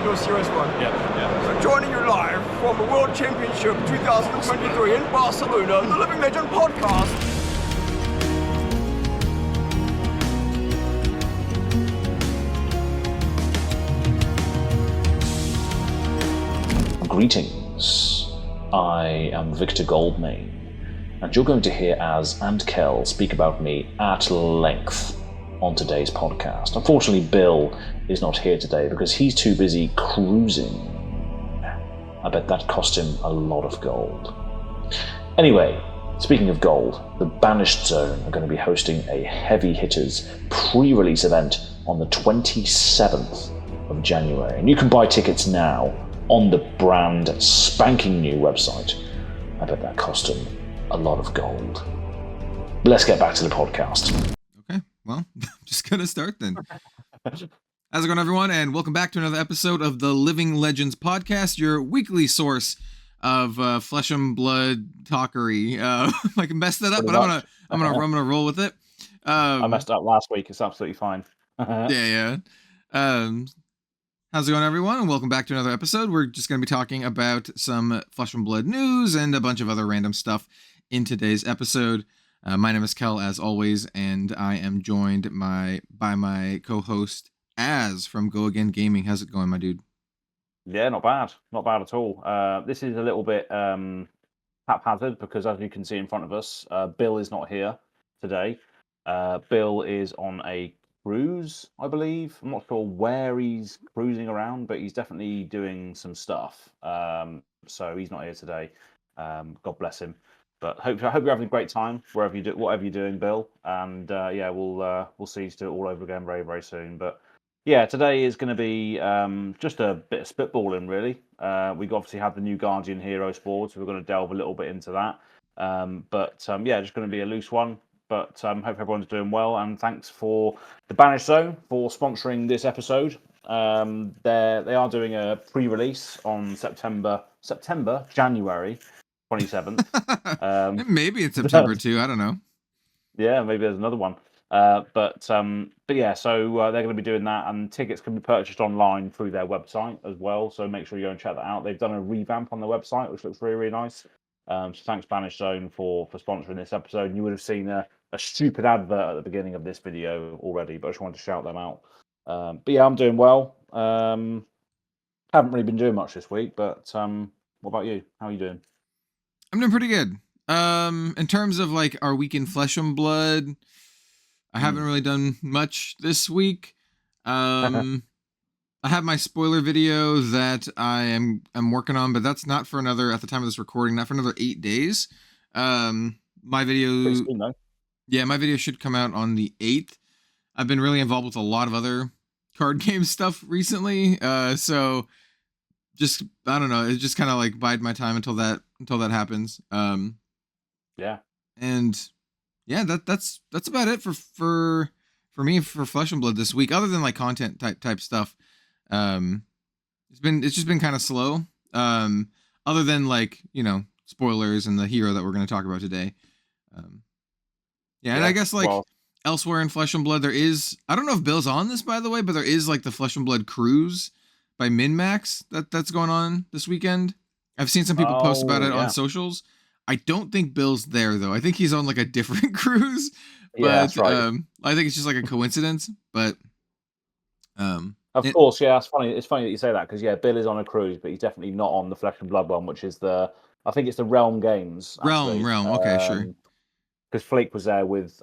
do a serious one. Yeah. So joining you live from the World Championship 2023 in Barcelona, the Living Legend podcast. Greetings, I am Victor Goldmane, and you're going to hear Azz and Kel speak about me at length on today's podcast. Unfortunately, Bill is not here today because he's too busy cruising. I bet that cost him a lot of gold. Anyway, speaking of gold, the Banished Zone are going to be hosting a Heavy Hitters pre-release event on the 27th of January, and you can buy tickets now on the brand spanking new website. I bet that cost him a lot of gold. But let's get back to the podcast. Okay, well, I'm just gonna start then. How's it going, everyone? And welcome back to another episode of the Living Legends podcast, your weekly source of flesh and blood talkery. I can mess that up, but I'm gonna roll with it. I messed up last week. It's absolutely fine. Yeah. How's it going, everyone? And welcome back to another episode. We're just going to be talking about some Flesh and Blood news and a bunch of other random stuff in today's episode. My name is Kel, as always, and I am joined by my co-host, Azz from Go Again Gaming. How's it going, my dude? Yeah, not bad. Not bad at all. This is a little bit haphazard because, as you can see in front of us, Bill is not here today. Bill is on a cruise, I believe. I'm not sure where he's cruising around, but he's definitely doing some stuff. So he's not here today. God bless him. But I hope you're having a great time whatever you're doing, Bill. And we'll see you do it all over again very, very soon. But yeah, today is going to be just a bit of spitballing, really. We obviously have the new Guardian Hero board, so we're going to delve a little bit into that. Just going to be a loose one. But hope everyone's doing well, and thanks for the Banished Zone for sponsoring this episode. They are doing a pre-release on January 27th. Maybe it's September too. I don't know. Yeah, maybe there's another one. So they're going to be doing that, and tickets can be purchased online through their website as well. So make sure you go and check that out. They've done a revamp on their website, which looks really, really nice. So thanks, Banished Zone, for sponsoring this episode. And you would have seen a stupid advert at the beginning of this video already, but I just wanted to shout them out. I'm doing well. Haven't really been doing much this week, but what about you? How are you doing? I'm doing pretty good. In terms of like our week in Flesh and Blood, I haven't really done much this week. I have my spoiler video that I'm working on, but that's not for another, at the time of this recording, not for another 8 days. My video, my video should come out on the 8th. I've been really involved with a lot of other card game stuff recently. So just, I don't know, it's just kind of like bide my time until that happens. And yeah, that's about it for me for Flesh and Blood this week, other than like content type stuff. It's just been kind of slow. Other than like, spoilers and the hero that we're going to talk about today. And I guess elsewhere in Flesh and Blood, there is, I don't know if Bill's on this, by the way, but there is like the Flesh and Blood cruise by MinMax that's going on this weekend. I've seen some people post about it on socials. I don't think Bill's there though. I think he's on like a different cruise. But that's right. I think it's just like a coincidence, but of course, yeah, it's funny. It's funny that you say that because Bill is on a cruise, but he's definitely not on the Flesh and Blood one, which is I think it's the Realm Games. Actually. Realm. Okay, sure. Because Flake was there with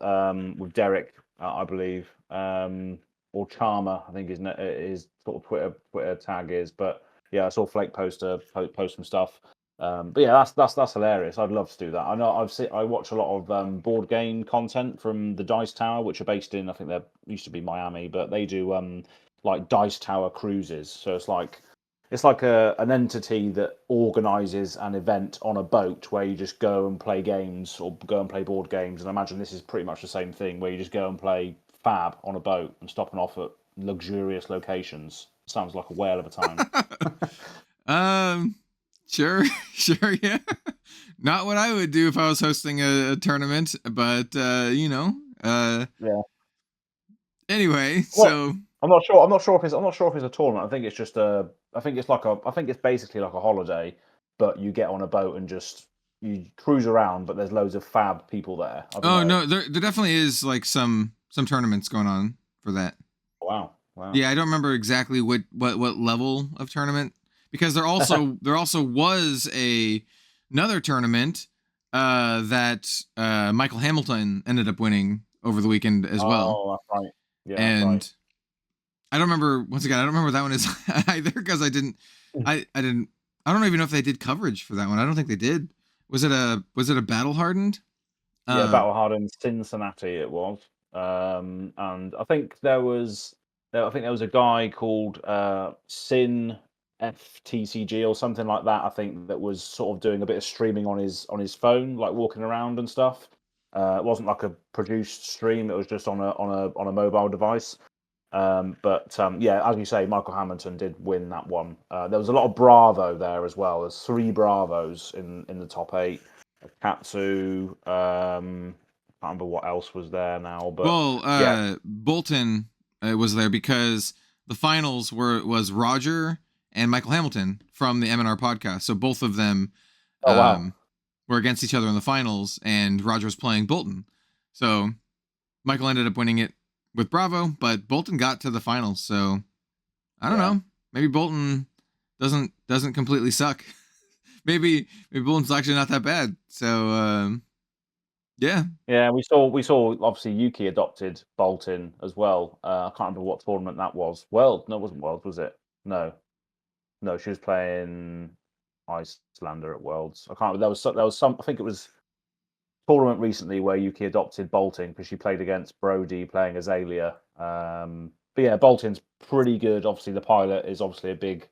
Derek, I believe, or Charmer, I think his sort of Twitter tag is. But yeah, I saw Flake post some stuff. That's hilarious. I'd love to do that. I know I watch a lot of board game content from the Dice Tower, which are based in, I think they used to be Miami, but they do like Dice Tower cruises. So it's like an entity that organizes an event on a boat where you just go and play games or go and play board games. And I imagine this is pretty much the same thing, where you just go and play FAB on a boat and stopping off at luxurious locations. Sounds like a whale of a time. Sure, yeah. Not what I would do if I was hosting a tournament, but Yeah. Anyway, well, I'm not sure. I'm not sure if it's a tournament. I think it's just a. I think it's basically like a holiday, but you get on a boat and just you cruise around. But there's loads of fab people there. I don't know. no, there definitely is like some tournaments going on for that. Wow. Yeah, I don't remember exactly what level of tournament, because there also was another tournament that Michael Hamilton ended up winning over the weekend as well. Oh, that's right. Yeah, and that's right. I don't remember. Once again, I don't remember that one is either, because I don't even know if they did coverage for that one. I don't think they did. Was it a battle hardened? Yeah, battle hardened Cincinnati it was. And I think there was a guy called Sin FTCG or something like that. I think that was sort of doing a bit of streaming on his phone, like walking around and stuff. It wasn't like a produced stream; it was just on a mobile device. Yeah, as you say, Michael Hamilton did win that one. There was a lot of Bravo there as well. There's 3 Bravos in the top 8. Katsu. I can't remember what else was there now, but yeah. Bolton was there because the finals was Roger and Michael Hamilton from the MNR podcast. So both of them were against each other in the finals, and Roger was playing Bolton. So Michael ended up winning it with Bravo, but Bolton got to the finals. So I don't know. Maybe Bolton doesn't completely suck. maybe Bolton's actually not that bad. So yeah. Yeah, we saw obviously Yuki adopted Bolton as well. I can't remember what tournament that was. World? No, it wasn't World, was it? No, she was playing Icelander at Worlds. I can't. There was some. I think it was tournament recently where Yuki adopted Bolton because she played against Brody playing Azalea. But yeah, Bolton's pretty good. Obviously, the pilot is obviously a big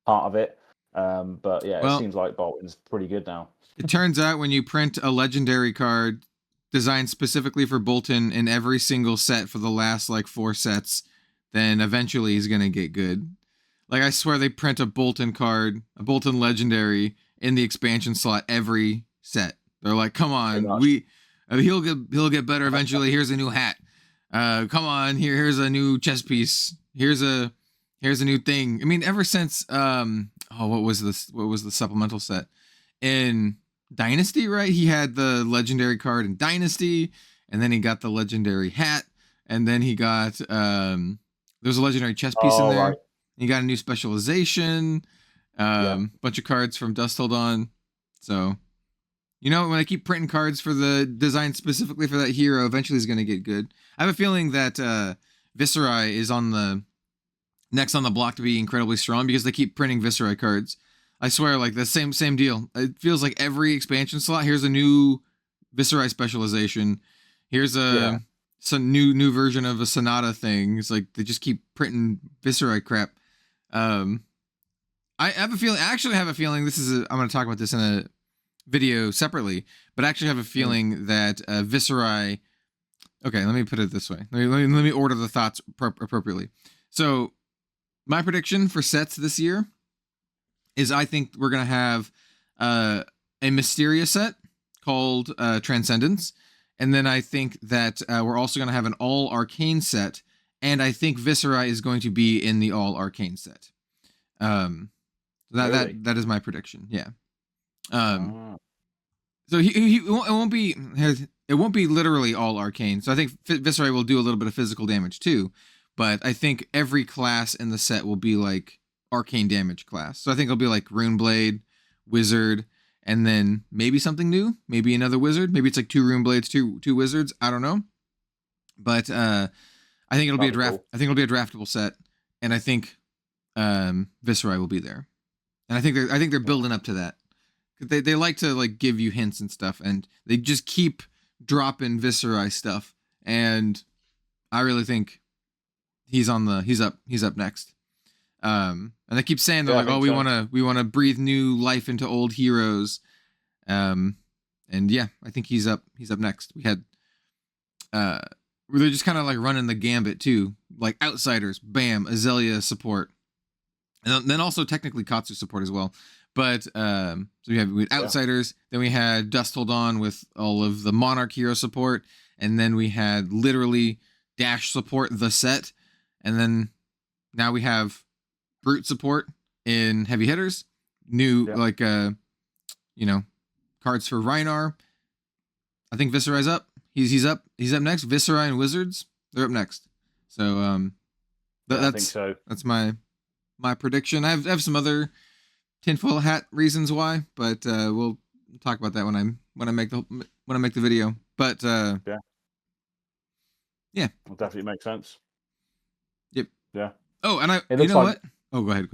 part of it. But yeah, it seems like Bolton's pretty good now. It turns out when you print a legendary card designed specifically for Bolton in every single set for the last like 4 sets, then eventually he's gonna get good. Like, I swear they print a Bolton card, a Bolton legendary in the expansion slot every set. They're like, come on, he'll get better eventually. Here's a new hat. Come on, here's a new chess piece. Here's a new thing. I mean, ever since what was the supplemental set in Dynasty, right? He had the legendary card in Dynasty, and then he got the legendary hat, and then he got there's a legendary chess piece in there. Right. He got a new specialization, bunch of cards from Dusk Till Dawn. So, you know, when I keep printing cards for the design specifically for that hero, eventually he's going to get good. I have a feeling that Viserai is on the next on the block to be incredibly strong because they keep printing Viserai cards. I swear, like the same deal. It feels like every expansion slot, here's a new Viserai specialization. Here's some new version of a Sonata thing. It's like they just keep printing Viserai crap. I have a feeling. I actually have a feeling. I'm going to talk about this in a video separately, but I actually have a feeling that Viserai. Okay, let me put it this way. Let me order the thoughts appropriately. So, my prediction for sets this year is I think we're going to have a Mysteria set called Transcendence. And then I think that we're also going to have an all arcane set. And I think Viserai is going to be in the all arcane set. That is my prediction. Yeah. So it won't be literally all arcane. So I think Viserai will do a little bit of physical damage too. But I think every class in the set will be like arcane damage class. So I think it'll be like Runeblade, Wizard, and then maybe something new, maybe another Wizard. Maybe it's like 2 Runeblades, two Wizards. I don't know. But I think it'll be a draft. Cool. I think it'll be a draftable set, and I think Viserai will be there. And I think they're building up to that. They like to like give you hints and stuff, and they just keep dropping Viserai stuff. And I really think he's up next. And they keep saying they're like, we want to breathe new life into old heroes. And yeah, I think he's up next. We had they're just kind of like running the gambit too, like Outsiders, bam, Azalea support, and then also technically Katsu support as well. But so we had Outsiders, then we had Dusk Till Dawn with all of the Monarch hero support, and then we had literally Dash support the set, and then now we have brute support in heavy hitters, new like cards for Rhinar. I think Viserai's up. He's up next. Viserai and Wizards, they're up next. So I think so. That's my prediction. I have some other tinfoil hat reasons why, but we'll talk about that when I make the video. But yeah, will definitely make sense. Yep. Yeah. Oh, and what? Oh, go ahead.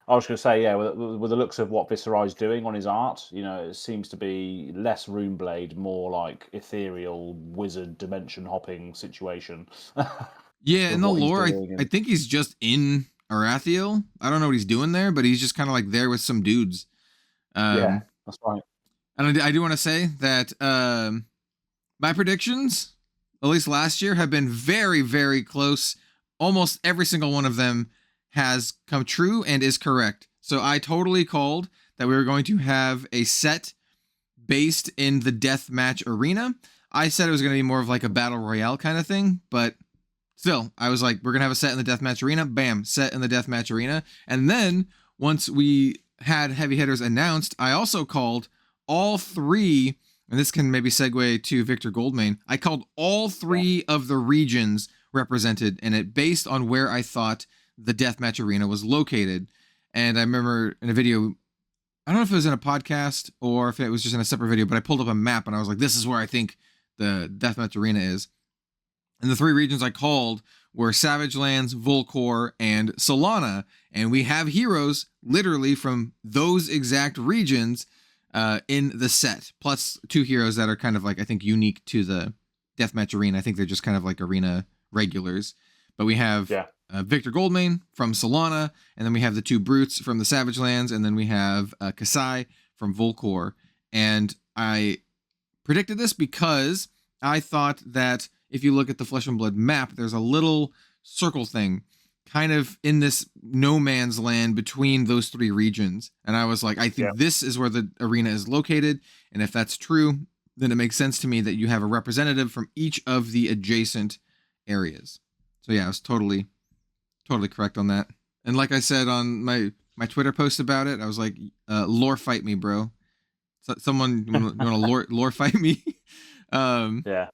I was going to say, yeah, with the looks of what Viserai's doing on his art, it seems to be less Runeblade, more like ethereal wizard dimension hopping situation. Yeah, in the lore, I think he's just in Arathiel. I don't know what he's doing there, but he's just kind of like there with some dudes. Yeah, that's right. And I do want to say that my predictions, at least last year, have been very, very close. Almost every single one of them has come true and is correct. So I totally called that we were going to have a set based in the deathmatch arena. I said it was going to be more of like a battle royale kind of thing, but still, I was like, we're going to have a set in the deathmatch arena. Bam, set in the deathmatch arena. And then once we had heavy hitters announced, I also called all three, and this can maybe segue to Victor Goldmane. I called all three of the regions represented in it based on where I thought the deathmatch arena was located. And I remember in a video, I don't know if it was in a podcast or if it was just in a separate video, but I pulled up a map and I was like, this is where I think the deathmatch arena is. And the three regions I called were Savage Lands, Volcor, and Solana. And we have heroes literally from those exact regions in the set, plus two heroes that are kind of like, I think, unique to the deathmatch arena. I think they're just kind of like arena regulars. But we have Victor Goldmane from Solana, and then we have the two brutes from the Savage Lands, and then we have Kasai from Volcor. And I predicted this because I thought that if you look at the Flesh and Blood map, there's a little circle thing kind of in this no man's land between those three regions. And I was like, I think this is where the arena is located. And if that's true, then it makes sense to me that you have a representative from each of the adjacent areas. So yeah, I was totally correct on that. And like I said on my Twitter post about it, I was like, lore fight me, bro. Someone, you want to lore fight me? Yeah.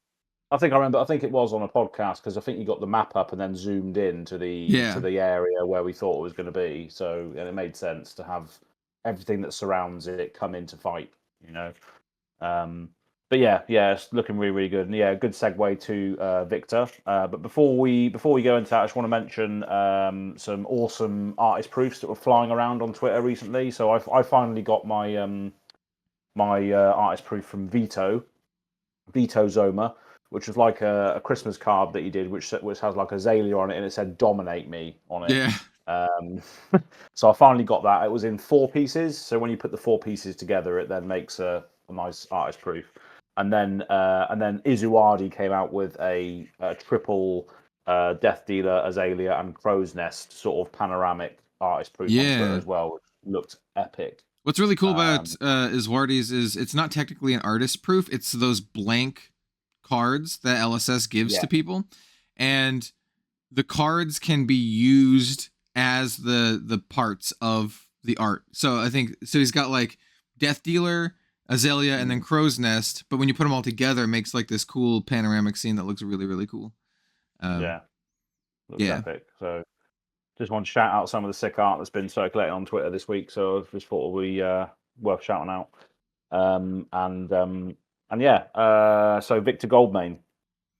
I think it was on a podcast because I think you got the map up and then zoomed in to the area where we thought it was going to be. So and it made sense to have everything that surrounds it come into fight, But yeah, it's looking really, really good. And yeah, good segue to Victor. But before we go into that, I just want to mention some awesome artist proofs that were flying around on Twitter recently. So I finally got my my artist proof from Vito Zoma, which was like a Christmas card that he did, which has like Azalea on it, and it said "Dominate Me" on it. Yeah. So I finally got that. It was in 4 pieces. So when you put the 4 pieces together, it then makes a nice artist proof. And then Izuardi came out with a triple Death Dealer, Azalea, and Crow's Nest sort of panoramic artist proof on Twitter as well, which looked epic. What's really cool about Izuardi's is it's not technically an artist proof. It's those blank cards that LSS gives to people, and the cards can be used as the parts of the art. So I think he's got like Death Dealer, Azalea, and then Crow's Nest, but when you put them all together, it makes like this cool panoramic scene that looks really, really cool. Looks epic. So just want to shout out some of the sick art that's been circulating on Twitter this week. So I just thought it would be worth shouting out. So Victor Goldmane,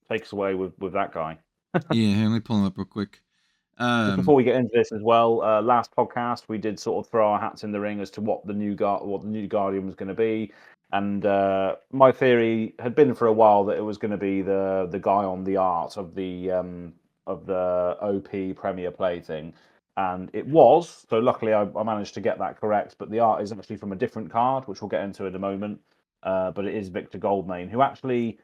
take us away with that guy. Yeah, let me pull him up real quick. Just before we get into this as well, last podcast we did sort of throw our hats in the ring as to what the new Guardian was going to be, and my theory had been for a while that it was going to be the guy on the art of the OP Premier Play thing, and it was. So luckily I managed to get that correct, but the art is actually from a different card, which we'll get into in a moment. But it is Victor Goldmane, who actually.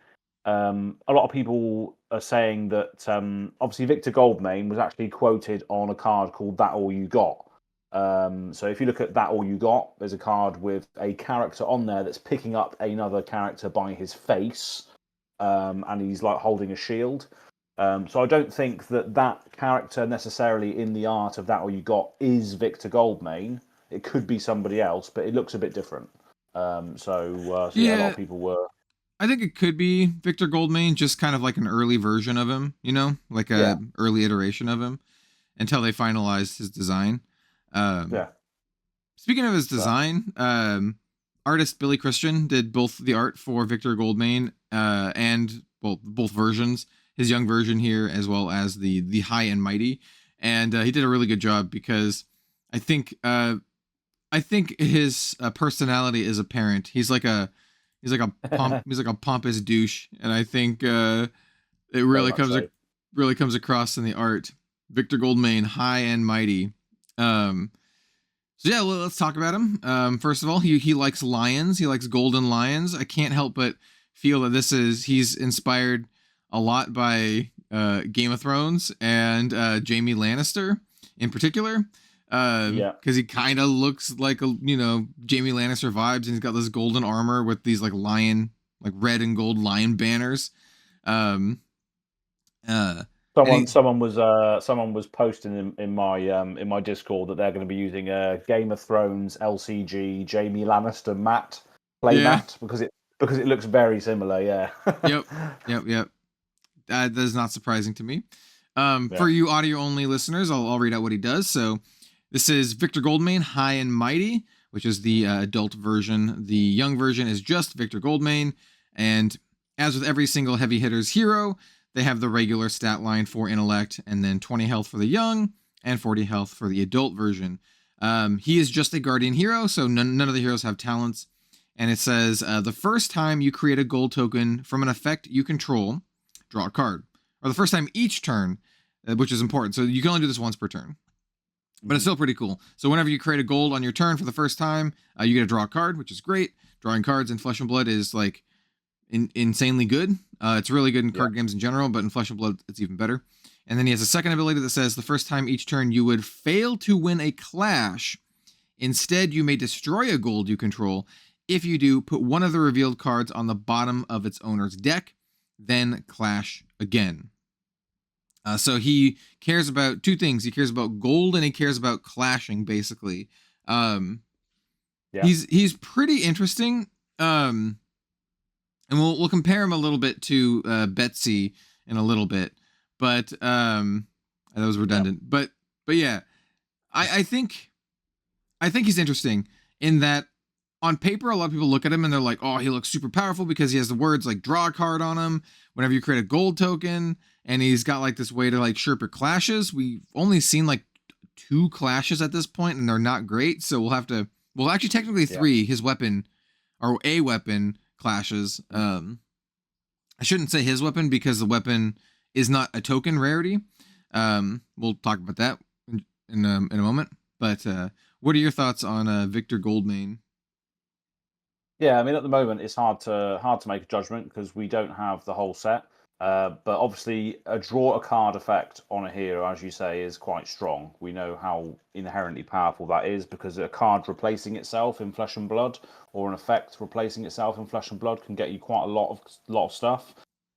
A lot of people are saying that obviously Victor Goldmane was actually quoted on a card called That All You Got. So if you look at That All You Got, there's a card with a character on there that's picking up another character by his face, and he's like holding a shield. So I don't think that character necessarily in the art of that or you got is Victor Goldmane. It could be somebody else, but it looks a bit different. So yeah, a lot of people were. I think it could be Victor Goldmane, just kind of like an early version of him, you know, like a early iteration of him until they finalized his design. Speaking of his design, artist Billy Christian did both the art for Victor Goldmane and both versions, his young version here as well as the High and Mighty, and he did a really good job because I think his personality is apparent. He's like a pompous douche, and I think it really comes across in the art. Victor Goldmane, High and Mighty. So yeah, well, let's talk about him. First of all, he likes lions. He likes golden lions. I can't help but feel that he's inspired a lot by Game of Thrones and Jaime Lannister in particular. Because he kind of looks like Jaime Lannister vibes, and he's got this golden armor with these like red and gold lion banners. Someone was posting in my Discord that they're going to be using a Game of Thrones LCG Jaime Lannister mat mat because it looks very similar. Yeah. Yep. That is not surprising to me. For you audio only listeners, I'll read out what he does. So this is Victor Goldmane, High and Mighty, which is the adult version. The young version is just Victor Goldmane, and as with every single Heavy Hitters hero, they have the regular stat line for intellect, and then 20 health for the young, and 40 health for the adult version. He is just a guardian hero, so none of the heroes have talents. And it says, the first time you create a gold token from an effect you control, draw a card. Or the first time each turn, which is important. So you can only do this once per turn. But it's still pretty cool. So whenever you create a gold on your turn for the first time, you get to draw a card, which is great. Drawing cards in Flesh and Blood is like insanely good. It's really good in card games in general, but in Flesh and Blood, it's even better. And then he has a second ability that says the first time each turn you would fail to win a clash. Instead, you may destroy a gold you control. If you do, put one of the revealed cards on the bottom of its owner's deck, then clash again. So he cares about two things. He cares about gold and he cares about clashing, basically. He's pretty interesting. And we'll compare him a little bit to Betsy in a little bit. But that was redundant. But yeah, I think he's interesting in that on paper, a lot of people look at him and they're like, oh, he looks super powerful because he has the words like draw a card on him whenever you create a gold token. And he's got like this way to like sharp your clashes. We've only seen like 2 clashes at this point, and they're not great. So we'll have to, well, actually technically 3, his weapon or a weapon clashes. I shouldn't say his weapon because the weapon is not a token rarity. We'll talk about that in a moment. But what are your thoughts on Victor Goldmane? Yeah, I mean, at the moment, it's hard to make a judgment because we don't have the whole set. But obviously, a draw a card effect on a hero, as you say, is quite strong. We know how inherently powerful that is because a card replacing itself in Flesh and Blood or an effect replacing itself in Flesh and Blood can get you quite a lot of stuff.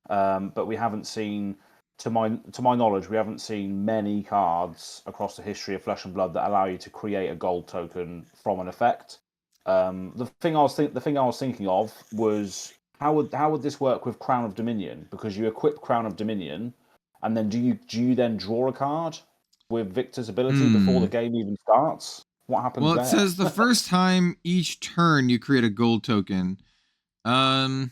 But we haven't seen, to my knowledge, we haven't seen many cards across the history of Flesh and Blood that allow you to create a gold token from an effect. The thing I was thinking of was how would this work with Crown of Dominion? Because you equip Crown of Dominion, and then do you then draw a card with Victor's ability before the game even starts? What happens? Well, it says the first time each turn you create a gold token. So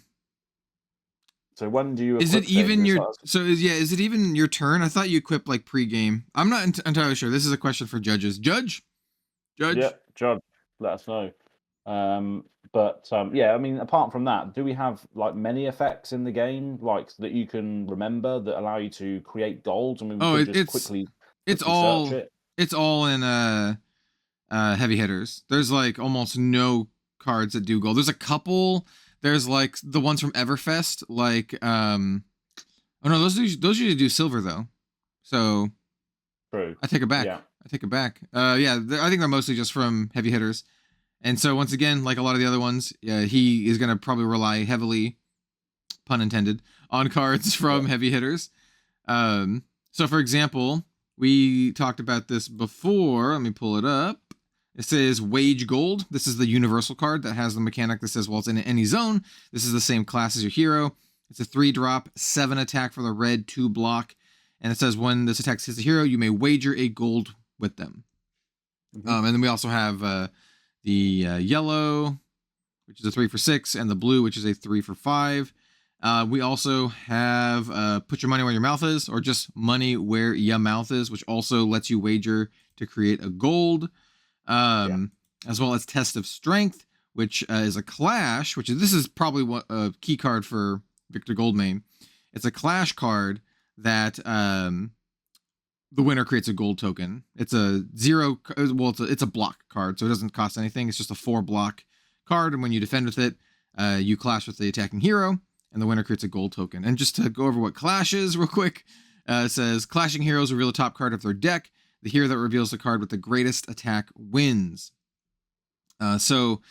when do you? Is it even your? Is it even your turn? I thought you equipped like pre-game. I'm not entirely sure. This is a question for judges. Judge. Yeah, Judge. Let us know. Yeah, I mean, apart from that, do we have like many effects in the game, like that you can remember that allow you to create gold? I mean, it's all in Heavy Hitters. There's like almost no cards that do gold. There's a couple. There's like the ones from Everfest, like those usually do silver though. So true. I take it back. Yeah. I take it back. I think they're mostly just from Heavy Hitters. And so once again, like a lot of the other ones, he is going to probably rely heavily, pun intended, on cards from Heavy Hitters. So for example, we talked about this before. Let me pull it up. It says Wage Gold. This is the universal card that has the mechanic that says, well, it's in any zone. This is the same class as your hero. It's a 3-drop, 7 attack for the red, 2 block. And it says when this attack hits the hero, you may wager a gold with them. And then we also have the yellow, which is a 3 for 6, and the blue, which is a 3 for 5. We also have Put Your Money Where Your Mouth Is, or just Money Where Ya Mouth Is, which also lets you wager to create a gold. As well as Test of Strength, which is a clash, this is probably a key card for Victor Goldmane. It's a clash card that the winner creates a gold token. It's a 0, well, it's a block card, so it doesn't cost anything. It's just a 4-block card, and when you defend with it, you clash with the attacking hero, and the winner creates a gold token. And just to go over what clash is real quick, it says clashing heroes reveal the top card of their deck. The hero that reveals the card with the greatest attack wins. So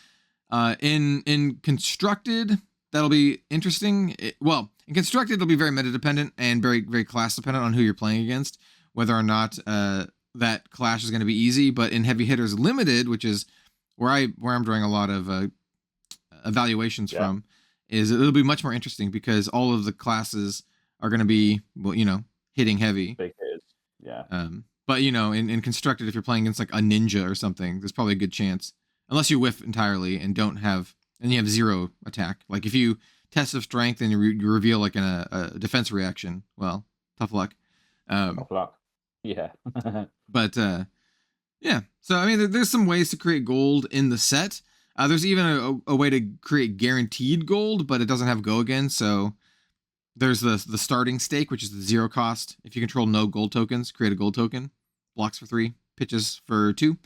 in Constructed, that'll be interesting. In Constructed, it'll be very meta dependent and very, very class dependent on who you're playing against, whether or not that clash is going to be easy. But in Heavy Hitters Limited, which is where I'm drawing a lot of evaluations from, is it'll be much more interesting because all of the classes are going to be, hitting heavy. Big hitters. Yeah. But, in Constructed, if you're playing against like a ninja or something, there's probably a good chance. Unless you whiff entirely and you have 0 attack. Like if you Test of Strength and you reveal like a defense reaction, well, tough luck. Tough luck. Yeah. But, yeah. So, I mean, there's some ways to create gold in the set. There's even a way to create guaranteed gold, but it doesn't have go again, so... There's the starting stake, which is the 0 cost. If you control no gold tokens, create a gold token. Blocks for 3, pitches for 2.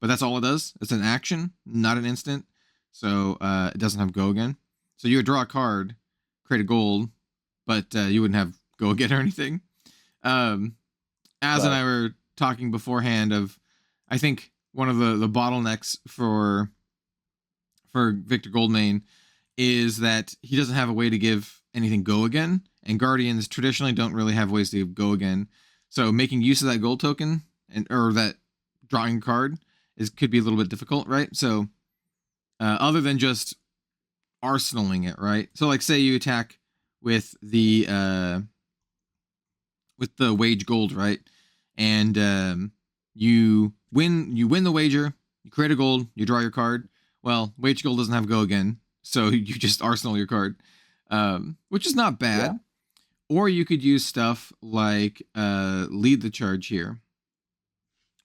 But that's all it does. It's an action, not an instant. So it doesn't have go again. So you would draw a card, create a gold, but you wouldn't have go again or anything. Az and I were talking beforehand of, I think one of the bottlenecks for Victor Goldmane is that he doesn't have a way to give anything go again, and Guardians traditionally don't really have ways to go again. So making use of that gold token or that drawing card could be a little bit difficult, right? So other than just arsenaling it, right? So like say you attack with the wage gold, right? And you win the wager, you create a gold, you draw your card. Well, wage gold doesn't have go again, so you just arsenal your card. Which is not bad. Yeah. Or you could use stuff like Lead the Charge here,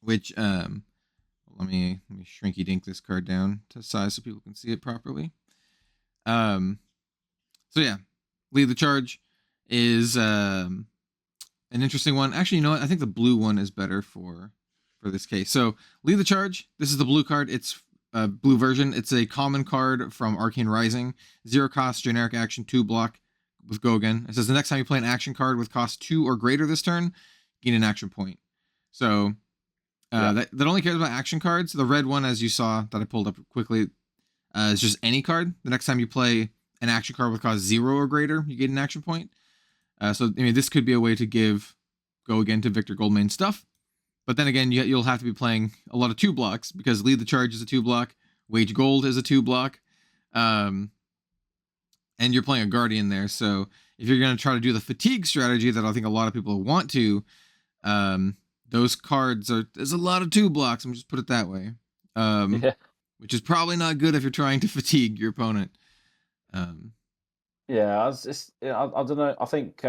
which let me shrinky dink this card down to size so people can see it properly. So yeah, Lead the Charge is an interesting one. Actually, you know what? I think the blue one is better for this case. So Lead the Charge. This is the blue card. It's blue version. It's a common card from Arcane Rising. 0 cost, generic action, 2 block with go again. It says the next time you play an action card with cost 2 or greater this turn, gain an action point. So that only cares about action cards. The red one, as you saw, that I pulled up quickly, is just any card. The next time you play an action card with cost 0 or greater, you get an action point. So I mean, this could be a way to give go again to Victor Goldmane stuff. But then again, you'll have to be playing a lot of 2 blocks because Lead the Charge is a 2 block, Wage Gold is a 2 block, and you're playing a Guardian there. So if you're going to try to do the fatigue strategy that I think a lot of people want to, those cards there's a lot of 2 blocks. I'm just put it that way, which is probably not good if you're trying to fatigue your opponent. I don't know. I think.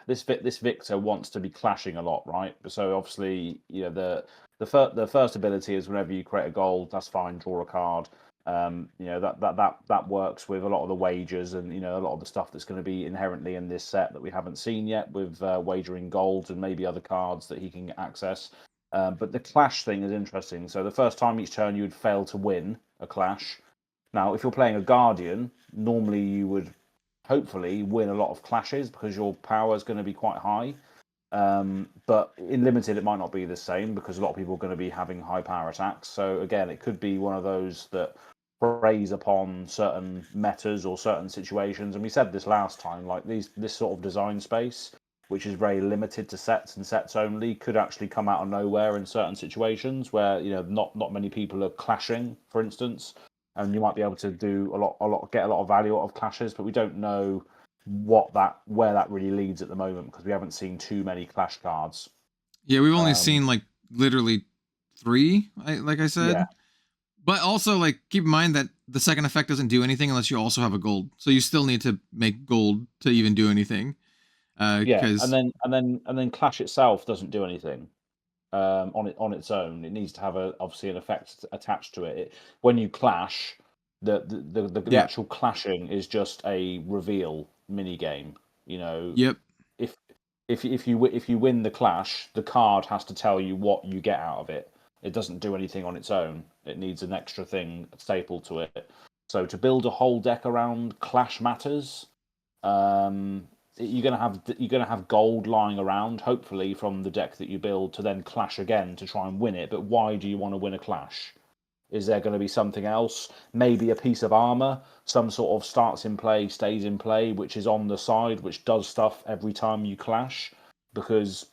This Victor wants to be clashing a lot, right? So obviously, the first ability is whenever you create a gold, that's fine. Draw a card. That works with a lot of the wagers and a lot of the stuff that's going to be inherently in this set that we haven't seen yet with wagering gold and maybe other cards that he can access. But the clash thing is interesting. So the first time each turn you would fail to win a clash. Now, if you're playing a Guardian, normally you would hopefully win a lot of clashes because your power is going to be quite high. But in Limited, it might not be the same because a lot of people are going to be having high power attacks. So again, it could be one of those that preys upon certain metas or certain situations. And we said this last time, like this sort of design space which is very limited to sets and sets only, could actually come out of nowhere in certain situations where not many people are clashing, for instance, and you might be able to do get a lot of value out of clashes, but we don't know where that really leads at the moment because we haven't seen too many clash cards. Yeah, we've only seen like literally 3, like I said. Yeah. But also, like, keep in mind that the second effect doesn't do anything unless you also have a gold. So you still need to make gold to even do anything. Yeah, and then clash itself doesn't do anything on its own. It needs to have obviously an effect attached to it. When you clash, the actual clashing is just a reveal mini game. Yep. If you win the clash, the card has to tell you what you get out of it. It doesn't do anything on its own. It needs an extra thing stapled to it. So to build a whole deck around clash matters, you're gonna have gold lying around, hopefully from the deck that you build to then clash again to try and win it. But why do you want to win a clash? Is there going to be something else? Maybe a piece of armor, some sort of starts in play, stays in play, which is on the side, which does stuff every time you clash. Because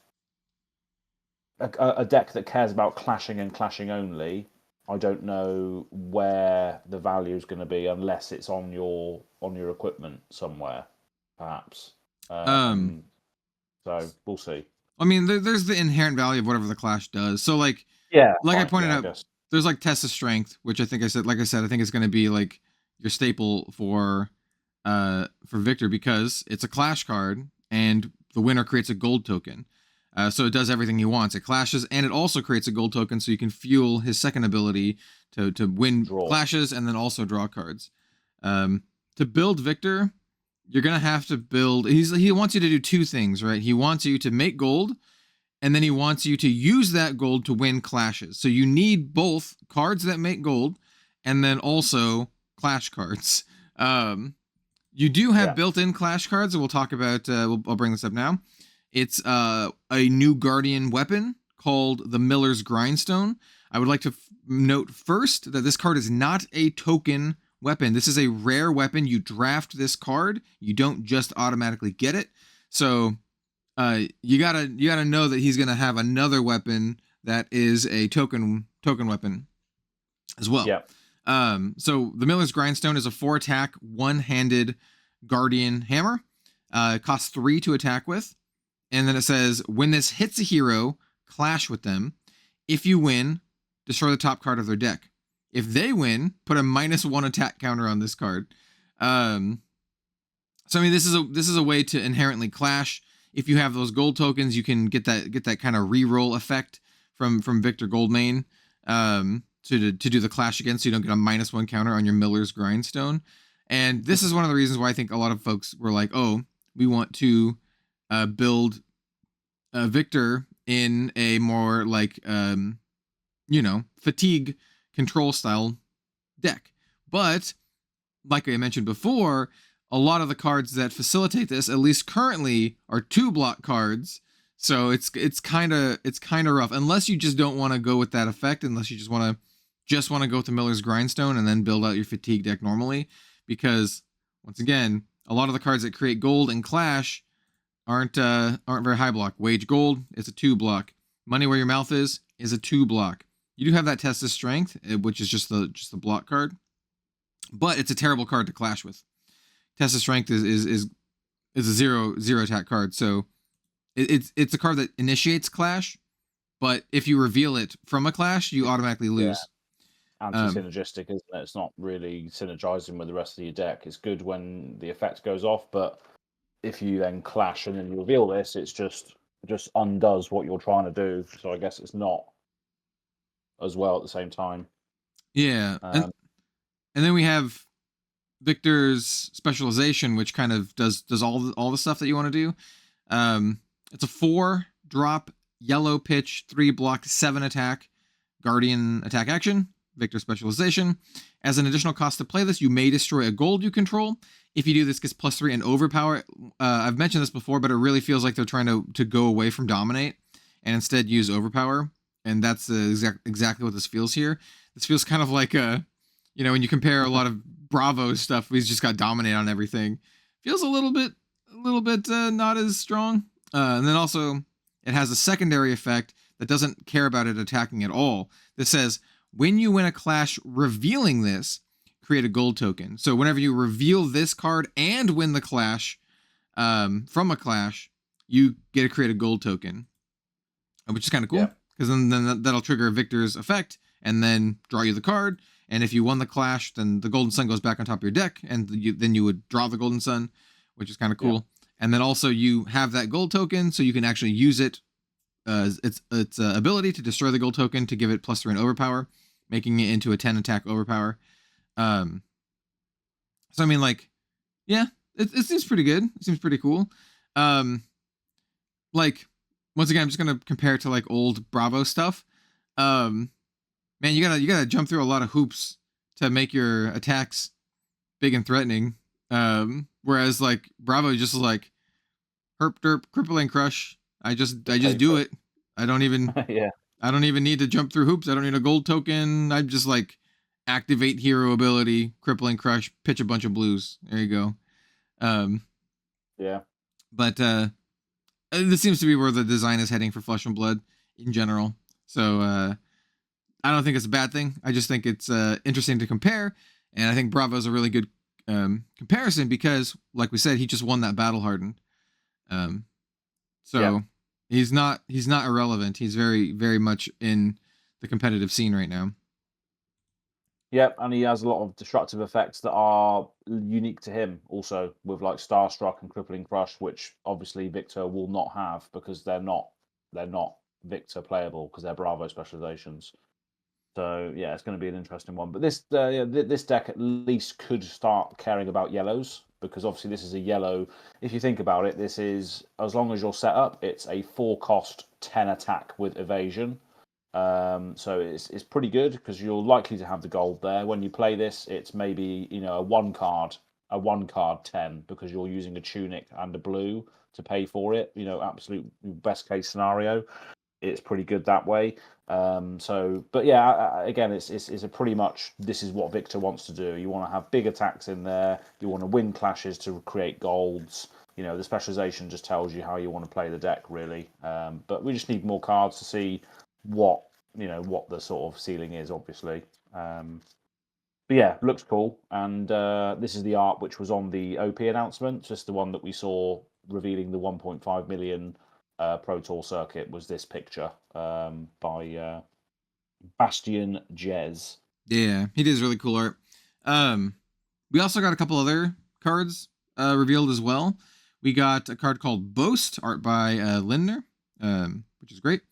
a deck that cares about clashing and clashing only, I don't know where the value is going to be unless it's on your equipment somewhere, perhaps. So we'll see. I mean, there's the inherent value of whatever the clash does. So like I pointed out, there's like test of strength, which I think I said I think it's going to be like your staple for Victor because it's a clash card and the winner creates a gold token. So it does everything he wants. It clashes and it also creates a gold token so you can fuel his second ability to win clashes and then also draw cards. To build Victor, you're going to have to build... He wants you to do 2 things, right? He wants you to make gold, and then he wants you to use that gold to win clashes. So you need both cards that make gold, and then also clash cards. You do have built-in clash cards that we'll talk about. I'll bring this up now. It's a new Guardian weapon called the Miller's Grindstone. I would like to note first that this card is not a token weapon. This is a rare weapon. You draft this card. You don't just automatically get it. So you gotta know that he's gonna have another weapon that is a token weapon as well. Yeah. So the Miller's Grindstone is a 4-attack, one-handed Guardian hammer. It costs 3 to attack with. And then it says, when this hits a hero, clash with them. If you win, destroy the top card of their deck. If they win, put a -1 attack counter on this card. So I mean, this is a way to inherently clash. If you have those gold tokens, you can get that kind of reroll effect from Victor Goldmane to do the clash again, so you don't get a -1 counter on your Miller's Grindstone. And this is one of the reasons why I think a lot of folks were like, oh, we want to build Victor in a more like fatigue control style deck. But like I mentioned before, a lot of the cards that facilitate this, at least currently, are 2-block cards. So it's kind of rough unless you just don't want to go with that effect, unless you just want to go with the Miller's Grindstone and then build out your fatigue deck normally, because once again, a lot of the cards that create gold and clash aren't very high block. Wage Gold is a 2-block. Money Where Your Mouth Is a 2-block. You do have that Test of Strength, which is just the block card, but it's a terrible card to clash with. Test of Strength is a 0 attack card, so it's a card that initiates clash, but if you reveal it from a clash, you automatically lose. Anti-synergistic, isn't it? It's not really synergizing with the rest of your deck. It's good when the effect goes off, but if you then clash and then you reveal this, it just undoes what you're trying to do. So I guess it's not as well at the same time. Yeah, and then we have Victor's specialization, which kind of does all the stuff that you want to do. It's a 4-drop, yellow pitch, 3-block, 7 attack, Guardian attack action. Victor specialization. As an additional cost to play this, you may destroy a gold you control. If you do this, gets +3 and overpower. I've mentioned this before, but it really feels like they're trying to go away from dominate and instead use overpower. And that's exactly what this feels here. This feels kind of like when you compare a lot of Bravo stuff, we've just got dominate on everything. Feels a little bit not as strong. And then also, it has a secondary effect that doesn't care about it attacking at all. That says, when you win a clash revealing this, create a gold token. So whenever you reveal this card and win the clash from a clash, you get to create a gold token, which is kind of cool. Because then that'll trigger Victor's effect and then draw you the card. And if you won the clash, then the Golden Sun goes back on top of your deck, and then you would draw the Golden Sun, which is kind of cool. And then also you have that gold token, so you can actually use it. Its ability to destroy the gold token to give it +3 in overpower, making it into a 10 attack overpower. So I mean, like, yeah, it seems pretty good. It seems pretty cool. Like, once again, I'm just gonna compare it to like old Bravo stuff. Man, you gotta jump through a lot of hoops to make your attacks big and threatening. Whereas like Bravo just like herp derp crippling crush. I just do it. I don't even I don't even need to jump through hoops. I don't need a gold token. I just like activate hero ability, crippling crush, pitch a bunch of blues. There you go. But this seems to be where the design is heading for Flesh and Blood in general. So I don't think it's a bad thing. I just think it's interesting to compare, and I think Bravo's a really good comparison because, like we said, he just won that battle hardened. So he's not irrelevant. He's very, very much in the competitive scene right now. Yep, and he has a lot of destructive effects that are unique to him also, with like Starstruck and Crippling Crush, which obviously Victor will not have because they're not Victor playable because they're Bravo specializations. So yeah, it's going to be an interesting one. But this deck at least could start caring about yellows, because obviously this is a yellow. If you think about it, this is, as long as you're set up, it's a 4-cost 10 attack with evasion. So it's pretty good because you're likely to have the gold there. When you play this, it's maybe, you know, a one card 10 because you're using a tunic and a blue to pay for it. You know, absolute best case scenario. It's pretty good that way. But yeah, again, it's a pretty much, this is what Victor wants to do. You want to have big attacks in there. You want to win clashes to create golds. You know, the specialization just tells you how you want to play the deck, really. But we just need more cards to see what the sort of ceiling is, obviously. But yeah, looks cool. And this is the art which was on the OP announcement, just the one that we saw revealing the 1.5 million Pro Tour circuit, was this picture by Bastian Jez. Yeah, he does really cool art. We also got a couple other cards revealed as well. We got a card called Boast, art by Lindner, which is great.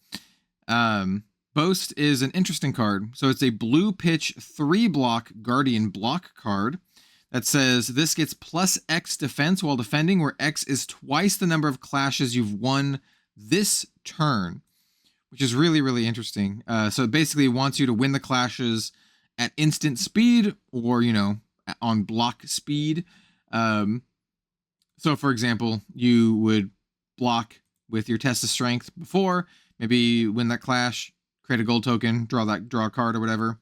Boast is an interesting card. So it's a blue pitch 3-block Guardian block card that says this gets +X defense while defending, where X is twice the number of clashes you've won this turn, which is really, really interesting. So it basically wants you to win the clashes at instant speed or, you know, on block speed. So for example, you would block with your test of strength before, maybe win that clash, create a gold token, draw a card or whatever.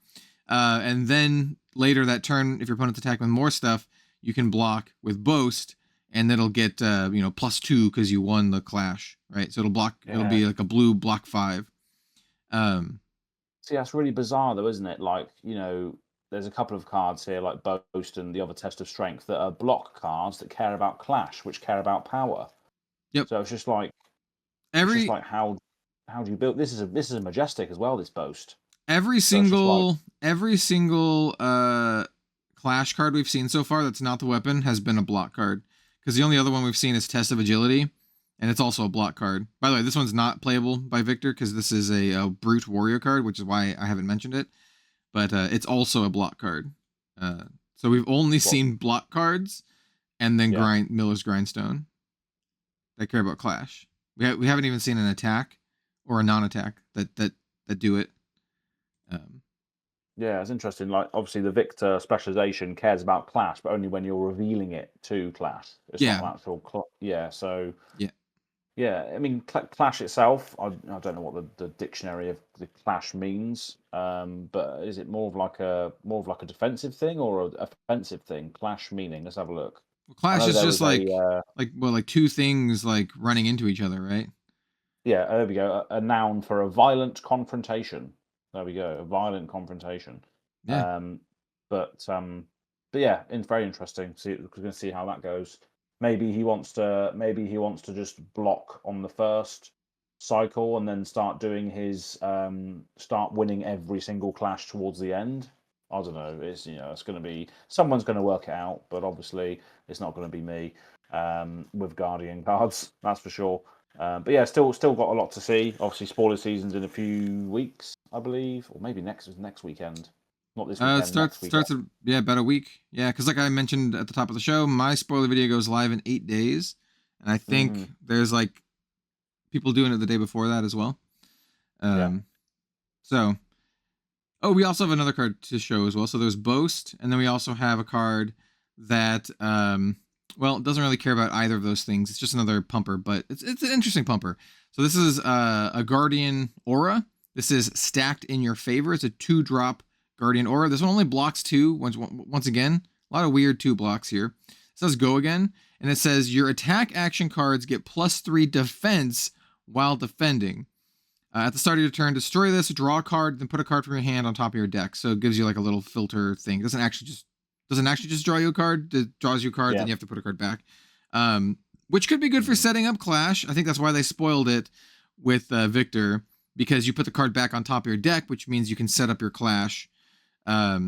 And then later that turn, if your opponent's attacking with more stuff, you can block with Boast, and it'll get +2 because you won the clash, right? So it'll block. Yeah. It'll be like a blue block 5. See, that's really bizarre, though, isn't it? Like, you know, there's a couple of cards here, like Boast and the other Test of Strength, that are block cards that care about clash, which care about power. Yep. So it's just like how do you build? This is a majestic as well. This Boast. Every single clash card we've seen so far that's not the weapon has been a block card, because the only other one we've seen is Test of Agility, and it's also a block card. By the way, this one's not playable by Victor because this is a brute warrior card, which is why I haven't mentioned it. But it's also a block card. So we've only seen block cards, and then Miller's Grindstone that care about clash. We haven't even seen an attack or a non-attack that do it. Yeah, it's interesting. Like, obviously, the Victor specialization cares about clash, but only when you're revealing it to clash. It's not actual so yeah. I mean, clash itself, I don't know what the dictionary of the clash means. But is it more of like a defensive thing or an offensive thing? Clash meaning. Let's have a look. Clash is just like a, like two things like running into each other, right? Yeah, there we go. A noun for a violent confrontation. There we go, a violent confrontation. Yeah. But yeah, it's very interesting. We're going to see how that goes. Maybe he wants to just block on the first cycle and then start doing his start winning every single clash towards the end. I don't know. It's it's going to be someone's going to work it out, but obviously it's not going to be me with Guardian cards. That's for sure. But yeah, still got a lot to see. Obviously, spoiler season's in a few weeks, I believe, or maybe next weekend. Not this weekend. Starts about a week. Yeah, because like I mentioned at the top of the show, my spoiler video goes live in 8 days, and I think there's like people doing it the day before that as well. So, we also have another card to show as well. So there's Boast, and then we also have a card that it doesn't really care about either of those things. It's just another pumper, but it's an interesting pumper. So this is a Guardian Aura. This is stacked in your favor. It's a 2-drop Guardian Aura. This one only blocks 2. Once again, a lot of weird 2 blocks here. It says Go Again, and it says your attack action cards get +3 defense while defending. At the start of your turn, destroy this, draw a card, then put a card from your hand on top of your deck. So it gives you like a little filter thing. It doesn't actually just draw you a card. It draws you a card, then you have to put a card back. Which could be good for setting up Clash. I think that's why they spoiled it with Victor, because you put the card back on top of your deck, which means you can set up your Clash. Yeah,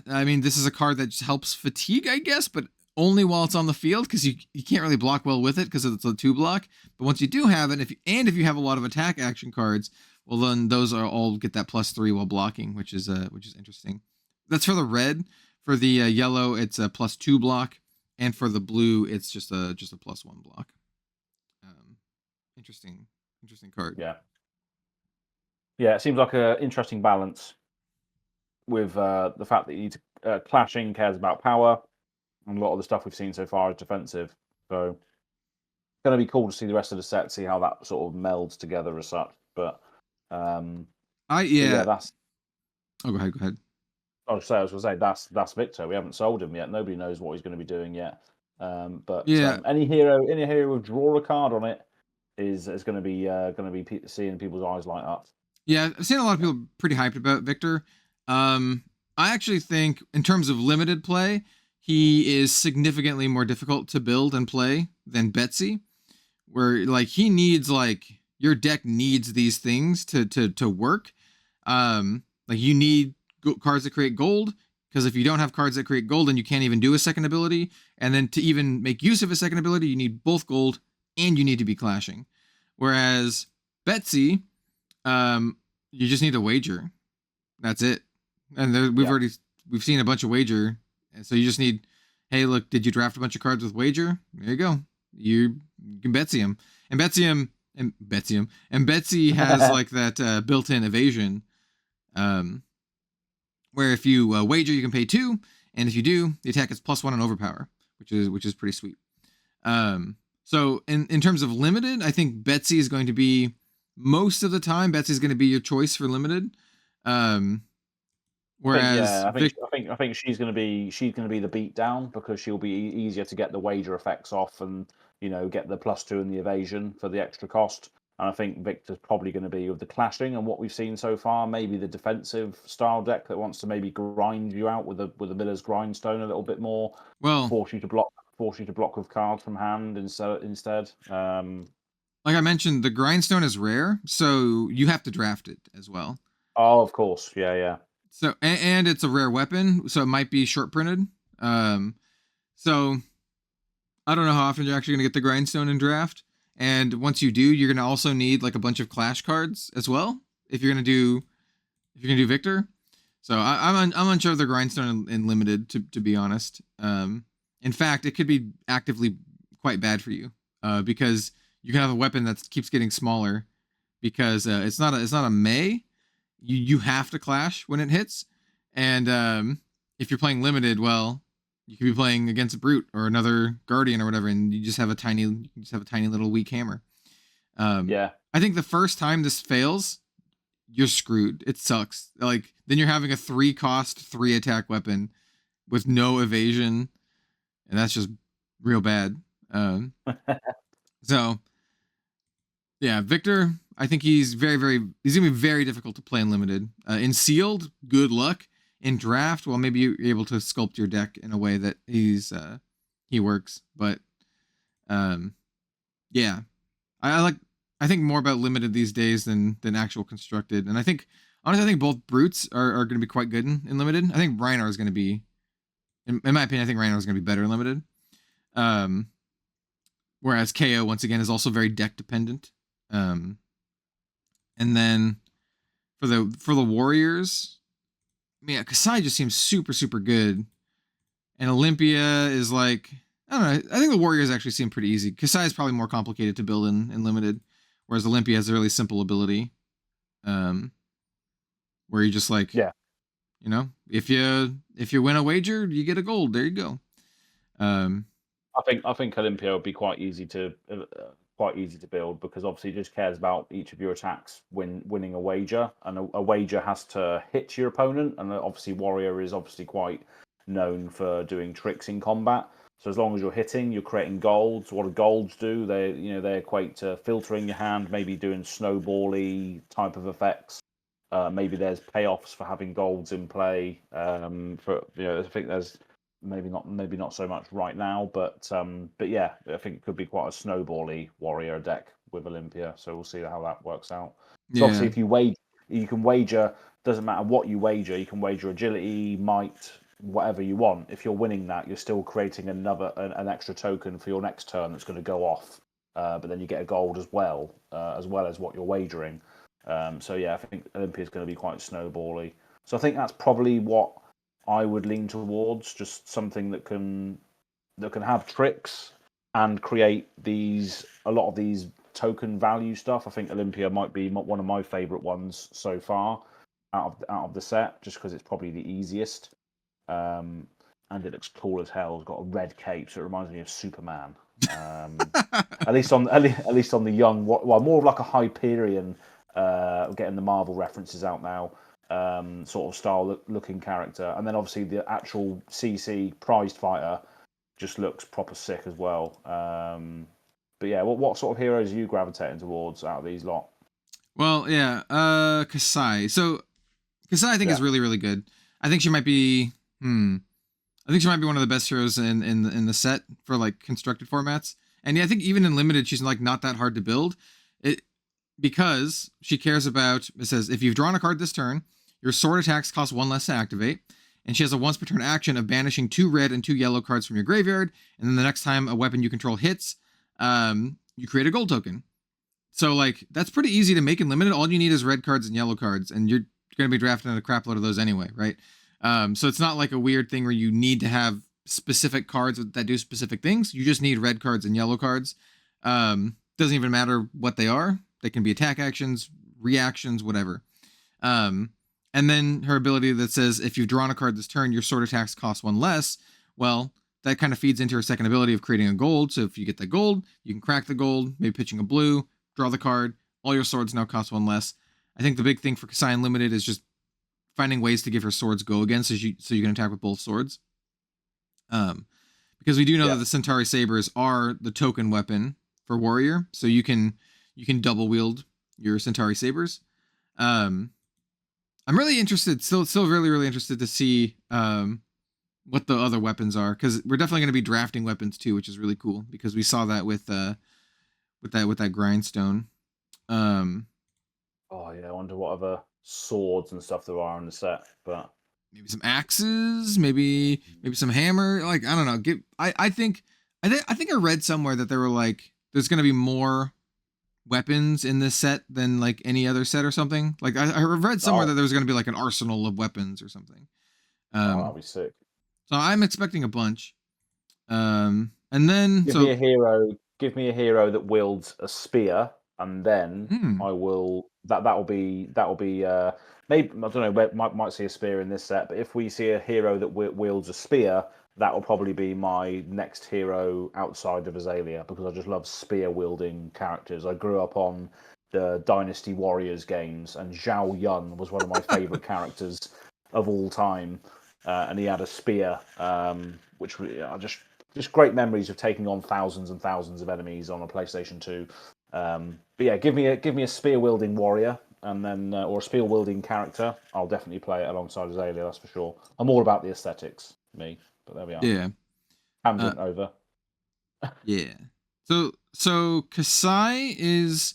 I mean, this is a card that just helps fatigue, I guess, but only while it's on the field, because you can't really block well with it because it's a 2-block. But once you do have it, if you have a lot of attack action cards, well, then those are all get that +3 while blocking, which is interesting. That's for the red. For the yellow, it's a +2 block, and for the blue, it's just a +1 block. Interesting card. Yeah, it seems like an interesting balance with the fact that you need to clashing cares about power, and a lot of the stuff we've seen so far is defensive. So it's going to be cool to see the rest of the set, see how that sort of melds together as such. But that's. Oh, go ahead. I was going to say that's Victor. We haven't sold him yet. Nobody knows what he's going to be doing yet. But any hero with draw a card on it is going to be seeing people's eyes light up. Yeah, I've seen a lot of people pretty hyped about Victor. I actually think in terms of limited play, he is significantly more difficult to build and play than Betsy, where like he needs your deck needs these things to work. Like you need cards that create gold, because if you don't have cards that create gold, then you can't even do a second ability. And then to even make use of a second ability, you need both gold and you need to be clashing. Whereas Betsy, you just need a wager. That's it. And we've seen a bunch of wager. And so you just need, hey, look, did you draft a bunch of cards with wager? There you go. You can Betsy him. And Betsy has like that built-in evasion. Where if you wager, you can pay 2, and if you do, the attack is +1 and overpower, which is pretty sweet. So in terms of limited, I think Betsy is going to be most of the time. Betsy's going to be your choice for limited. Whereas I think she's going to be the beat down, because she'll be easier to get the wager effects off and get the +2 and the evasion for the extra cost. And I think Victor's probably going to be with the clashing and what we've seen so far, maybe the defensive style deck that wants to maybe grind you out with a Miller's Grindstone a little bit more. Well, force you to block with cards from hand instead. Like I mentioned, the Grindstone is rare, so you have to draft it as well. Oh, of course, yeah. So and it's a rare weapon, so it might be short printed. So I don't know how often you're actually going to get the Grindstone in draft. And once you do, you're going to also need like a bunch of Clash cards as well if you're going to do Victor. So I'm unsure of the Grindstone in limited, to be honest. In fact, it could be actively quite bad for you because you can have a weapon that keeps getting smaller because it's not a May. You have to Clash when it hits, and if you're playing limited, well, you could be playing against a Brute or another Guardian or whatever, and you just have a tiny little weak hammer. I think the first time this fails, you're screwed. It sucks. Like then you're having a 3-cost 3-attack weapon, with no evasion, and that's just real bad. So yeah, Victor, I think he's he's gonna be very difficult to play in limited. In sealed, good luck. In draft, well, maybe you're able to sculpt your deck in a way that he works. But yeah, I think more about limited these days than actual constructed. And I think honestly, I think both brutes are going to be quite good in limited. I think Rhinar is going to be, in my opinion, I think Rhinar is going to be better in limited. Whereas KO once again is also very deck dependent. And then for the warriors, I mean, Kasai just seems super good, and Olympia is like, I don't know. I think the warriors actually seem pretty easy. Kasai is probably more complicated to build in limited, whereas Olympia has a really simple ability, where you just like, yeah, you know, if you win a wager, you get a gold. There you go. I think Olympia would be quite easy to build, because obviously it just cares about each of your attacks winning a wager, and a wager has to hit your opponent, and obviously warrior is obviously quite known for doing tricks in combat. So as long as you're hitting, you're creating golds. What do golds do? They equate to filtering your hand, maybe doing snowbally type of effects. Maybe there's payoffs for having golds in play. I think there's maybe not so much right now, but yeah, I think it could be quite a snowbally warrior deck with Olympia. So we'll see how that works out. So Yeah. obviously, if you can wager. Doesn't matter what you wager. You can wager agility, might, whatever you want. If you're winning that, you're still creating an extra token for your next turn that's going to go off. But then you get a gold as well as what you're wagering. So yeah, I think Olympia is going to be quite snowbally. So I think that's probably what I would lean towards, just something that can have tricks and create a lot of these token value stuff. I think Olympia might be one of my favorite ones so far out of the set, just because it's probably the easiest. And it looks cool as hell. It's got a red cape, so it reminds me of Superman. At least on the young, well, more of like a Hyperion. Getting the Marvel references out now. Sort of style looking character, and then obviously the actual CC prized fighter just looks proper sick as well. But yeah, what sort of heroes are you gravitating towards out of these lot? Well, yeah, Kasai. So Kasai, I think is really good. I think she might be. I think she might be one of the best heroes in the set for like constructed formats. And yeah, I think even in limited, she's like not that hard to build. Because she cares about. It says if you've drawn a card this turn, your sword attacks cost 1 less to activate, and she has a once per turn action of banishing 2 red and 2 yellow cards from your graveyard. And then the next time a weapon you control hits, you create a gold token. So like that's pretty easy to make in limited. All you need is red cards and yellow cards, and you're going to be drafting a crap load of those anyway, right? So it's not like a weird thing where you need to have specific cards that do specific things. You just need red cards and yellow cards. Doesn't even matter what they are. They can be attack actions, reactions, whatever. And then her ability that says if you've drawn a card this turn, your sword attacks cost 1 less. Well, that kind of feeds into her second ability of creating a gold. So if you get that gold, you can crack the gold, maybe pitching a blue, draw the card. All your swords now cost 1 less. I think the big thing for Kasai Unlimited is just finding ways to give her swords go again, so you can attack with both swords. Because we do know that the Centauri Sabers are the token weapon for warrior, so you can double wield your Centauri Sabers. I'm really interested, still really interested to see what the other weapons are, because we're definitely going to be drafting weapons too, which is really cool, because we saw that with that grindstone. Oh yeah, I wonder what other swords and stuff there are in the set, but maybe some axes, maybe some hammer. Like I don't know. I think I read somewhere that there were like there's going to be more weapons in this set than like any other set or something. Like I read somewhere that there was going to be like an arsenal of weapons or something. That'd be sick. So I'm expecting a bunch. And then give me a hero that wields a spear, and then I will. That'll be. Maybe I don't know. Might see a spear in this set, but if we see a hero that wields a spear, that will probably be my next hero outside of Azalea, because I just love spear wielding characters. I grew up on the Dynasty Warriors games, and Zhao Yun was one of my favorite characters of all time. and he had a spear, which are just great memories of taking on thousands and thousands of enemies on a PlayStation 2. But yeah, give me a spear wielding warrior, and then or a spear wielding character. I'll definitely play it alongside Azalea. That's for sure. I'm all about the aesthetics, me. But there we are. Yeah. Tangent over. Yeah. So Kasai is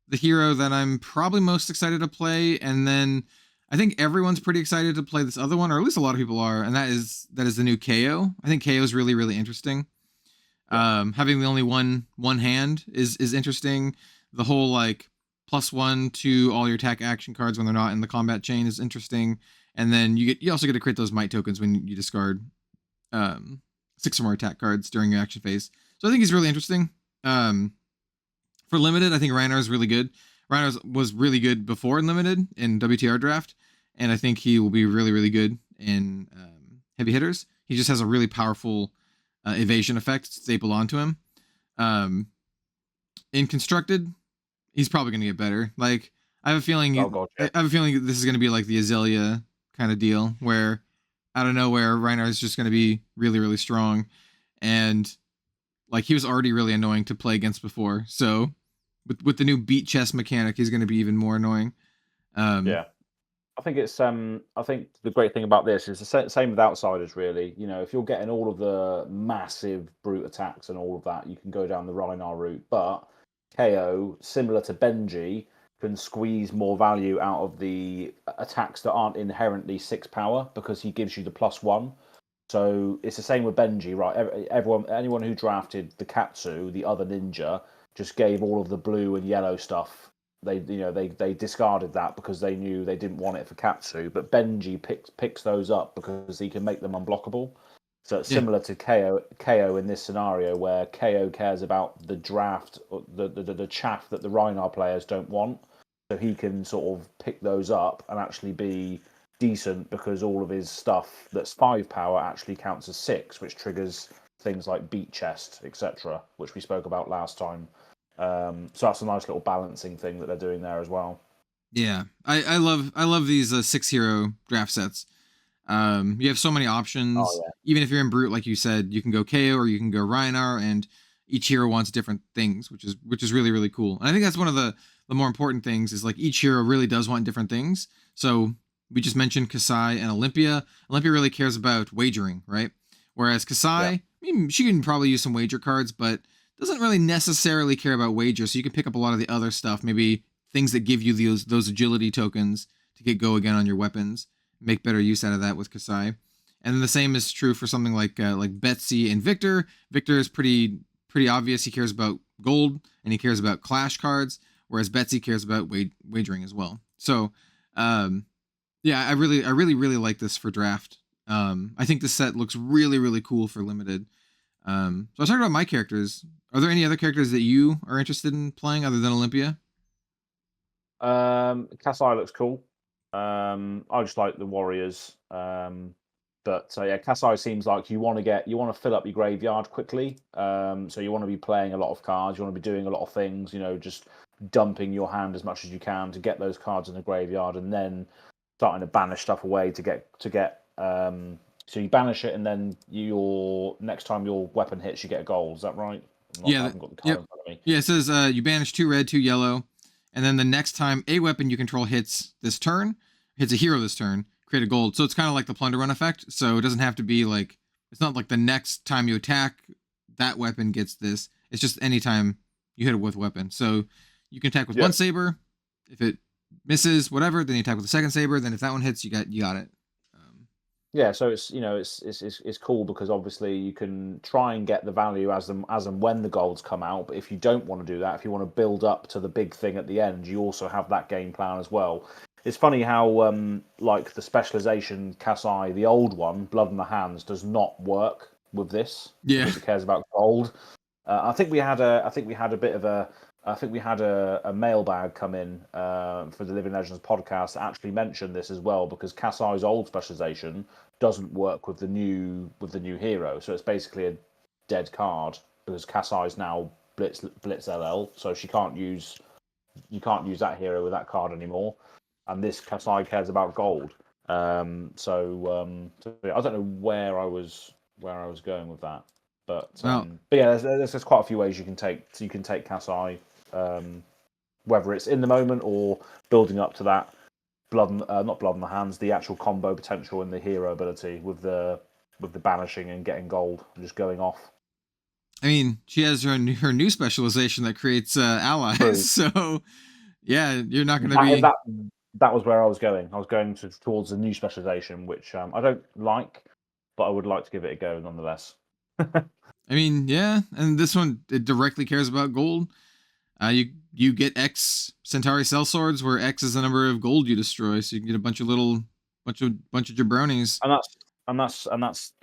the hero that I'm probably most excited to play, and then I think everyone's pretty excited to play this other one, or at least a lot of people are, and that is the new KO. I think KO is really, really interesting. Having the only one hand is interesting. The whole like +1 to all your attack action cards when they're not in the combat chain is interesting. And then you also get to create those might tokens when you discard 6 or more attack cards during your action phase. So I think he's really interesting. For limited, I think Reinar is really good. Reinar was really good before in limited in WTR draft, and I think he will be really, really good in heavy hitters. He just has a really powerful evasion effect stapled onto him. In constructed, he's probably going to get better. Like I have a feeling, I have a feeling this is going to be like the Azalea kind of deal, where out of nowhere, Reinar is just going to be really, really strong, and like he was already really annoying to play against before. So with the new beat chest mechanic, he's going to be even more annoying. Yeah. I think it's I think the great thing about this is the same with outsiders, really. You know, if you're getting all of the massive brute attacks and all of that, you can go down the Reinar route. But KO, similar to Benji, can squeeze more value out of the attacks that aren't inherently 6 power because he gives you the +1. So it's the same with Benji, right? Anyone who drafted the Katsu, the other ninja, just gave all of the blue and yellow stuff. They discarded that because they knew they didn't want it for Katsu. But Benji picks those up because he can make them unblockable. So it's similar to KO in this scenario, where KO cares about the draft, the chaff that the Reinar players don't want. So he can sort of pick those up and actually be decent because all of his stuff that's 5 power actually counts as 6, which triggers things like beat chest, etc., which we spoke about last time. So that's a nice little balancing thing that they're doing there as well. Yeah, I love these 6 hero draft sets. You have so many options. Oh, yeah. Even if you're in brute, like you said, you can go KO or you can go Reinar, and each hero wants different things, which is really, really cool. And I think that's one of the more important things is like each hero really does want different things. So we just mentioned Kasai and Olympia. Olympia really cares about wagering, right? Whereas Kasai, I mean, she can probably use some wager cards, but doesn't really necessarily care about wagers. So you can pick up a lot of the other stuff, maybe things that give you those agility tokens to get go again on your weapons. Make better use out of that with Kasai. And then the same is true for something like Betsy and Victor. Victor is pretty obvious. He cares about gold and he cares about clash cards, whereas Betsy cares about wagering as well. So, yeah, I really like this for draft. I think this set looks really, really cool for limited. So I was talking about my characters. Are there any other characters that you are interested in playing other than Olympia? Kasai looks cool. I just like the warriors. But yeah, Kasai seems like you want to fill up your graveyard quickly. So you want to be playing a lot of cards. You want to be doing a lot of things. You know, just dumping your hand as much as you can to get those cards in the graveyard, and then starting to banish stuff away to get. So you banish it, and then next time your weapon hits, you get a gold. Is that right? I haven't got the card in front of me. Yeah, it says you banish 2 red, 2 yellow, and then the next time a weapon you control hits this turn, hits a hero this turn, create a gold. So it's kind of like the plunder run effect. So it doesn't have to be like, it's not like the next time you attack, that weapon gets this. It's just any time you hit it with a weapon. So you can attack with one saber. If it misses, whatever, then you attack with the second saber. Then if that one hits, you got it. Yeah, so it's cool because obviously you can try and get the value as and when the golds come out. But if you don't want to do that, if you want to build up to the big thing at the end, you also have that game plan as well. It's funny how like the specialization Kasai, the old one, Blood in the Hands, does not work with this. Yeah, because it cares about gold. I think we had a mailbag come in for the Living Legends podcast that actually mentioned this as well, because Kasai's old specialization doesn't work with the new hero, so it's basically a dead card because Kasai's now Blitz LL, so you can't use that hero with that card anymore. And this Kasai cares about gold. So yeah, I don't know where I was going with that, but Well- yeah, there's quite a few ways you can take. So you can take Kasai, whether it's in the moment or building up to that not blood on the hands, the actual combo potential and the hero ability with the banishing and getting gold and just going off. I mean, she has her new specialization that creates allies. True. So yeah, you're not going to be that was where I was going. I was going towards a new specialization, which I don't like, but I would like to give it a go nonetheless. I mean, yeah, and this one, it directly cares about gold. You get X Centauri Cell Swords, where X is the number of gold you destroy, so you can get a bunch of jabronis. And that's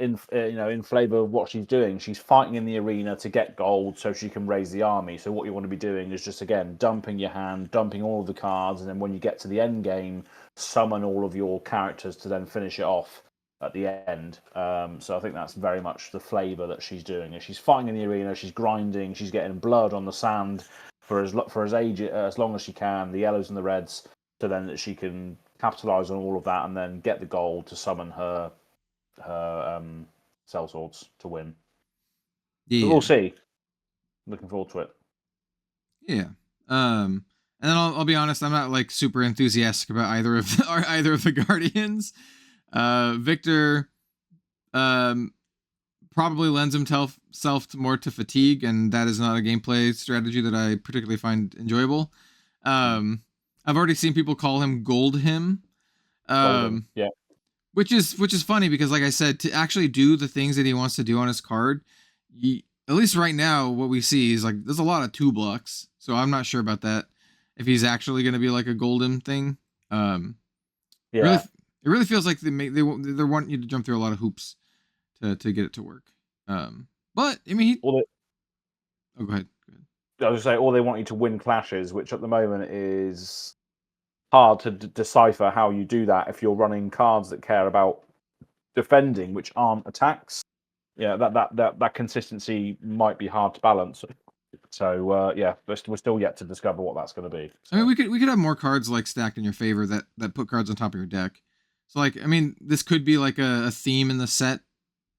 in in flavor of what she's doing. She's fighting in the arena to get gold so she can raise the army. So what you want to be doing is just, again, dumping your hand, dumping all of the cards, and then when you get to the end game, summon all of your characters to then finish it off at the end. So I think that's very much the flavor that she's doing. Is she's fighting in the arena, she's grinding, she's getting blood on the sand for as long as she can, the yellows and the reds, so then that she can capitalize on all of that and then get the gold to summon her cell swords to win. Yeah. But we'll see. Looking forward to it. Yeah. And then I'll be honest, I'm not like super enthusiastic about either of the Guardians. Victor probably lends himself more to fatigue, and that is not a gameplay strategy that I particularly find enjoyable. I've already seen people call him Gold Him. Yeah. Which is funny because, like I said, to actually do the things that he wants to do on his card, at least right now, what we see is like there's a lot of 2 blocks. So I'm not sure about that. If he's actually going to be like a golden thing, yeah, it really feels like they want you to jump through a lot of hoops to get it to work. But I mean, go ahead. I was say, or they want you to win clashes, which at the moment is hard to decipher how you do that if you're running cards that care about defending, which aren't attacks. Yeah, that consistency might be hard to balance. So yeah, we're still yet to discover what that's going to be. So. I mean, we could have more cards like stacked in your favor that put cards on top of your deck. So like, I mean, this could be like a theme in the set,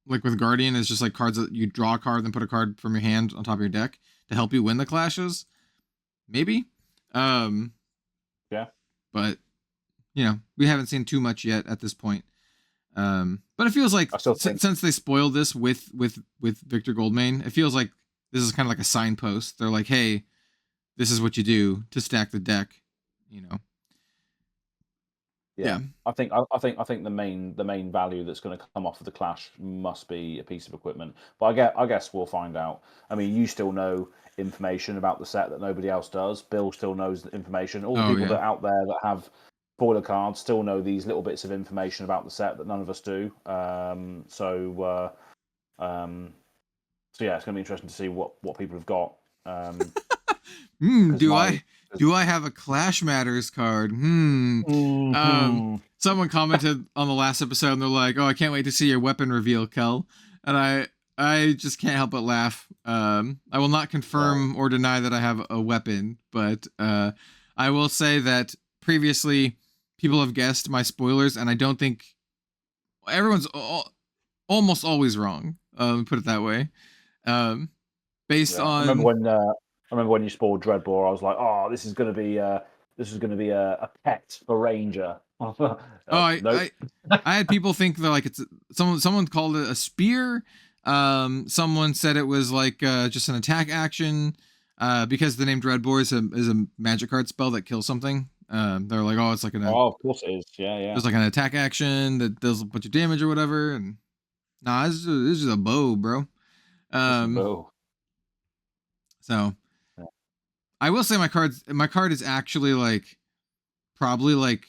like with Guardian, is just like cards that you draw a card, then put a card from your hand on top of your deck to help you win the clashes. Maybe. Yeah. But we haven't seen too much yet at this point. But it feels like since they spoiled this with Victor Goldmane, it feels like this is kind of like a signpost. They're like, hey, this is what you do to stack the deck. Yeah. I think the main value that's going to come off of the clash must be a piece of equipment. But I guess we'll find out. I mean, you still know information about the set that nobody else does. Bill still knows the information. All the people that are out there that have spoiler cards still know these little bits of information about the set that none of us do. So yeah, it's going to be interesting to see what people have got. Do I have a Clash Matters card? Someone commented on the last episode and they're like, "Oh, I can't wait to see your weapon reveal, Kel." And I just can't help but laugh. I will not confirm or deny that I have a weapon, but I will say that previously people have guessed my spoilers, and I don't think everyone's almost always wrong. Put it that way. Based on. I remember when you spoiled Dreadbore, I was like, "Oh, this is going to be a pet for Ranger." Nope. I had people think that like it's someone called it a spear. Someone said it was like just an attack action. Because the name Dreadbore is a magic card spell that kills something. They're like, oh, it's like of course it is. Yeah. It's like an attack action that does a bunch of damage or whatever. And it's just a bow, bro. Bow. So. I will say my card is actually like probably like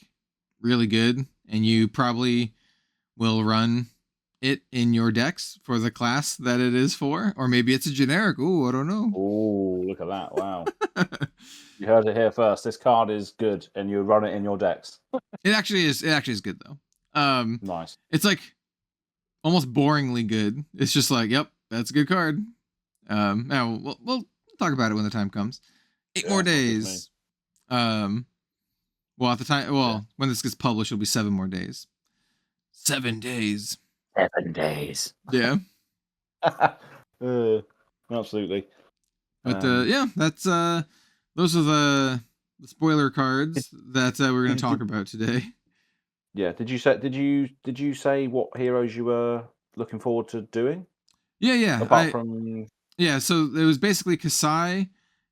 really good, and you probably will run it in your decks for the class that it is for, or maybe it's a generic. Ooh, I don't know. Oh, look at that! Wow, you heard it here first. This card is good, and you run it in your decks. It actually is good though. Nice. It's like almost boringly good. It's just like, yep, that's a good card. Now we'll talk about it when the time comes. 8 more days. Well, at the time, when this gets published, it'll be 7 more days. 7 days. 7 days. Yeah. Absolutely. But yeah, that's those are the spoiler cards that we're going to talk about today. Yeah. Did you say what heroes you were looking forward to doing? Yeah. Apart from so it was basically Kasai,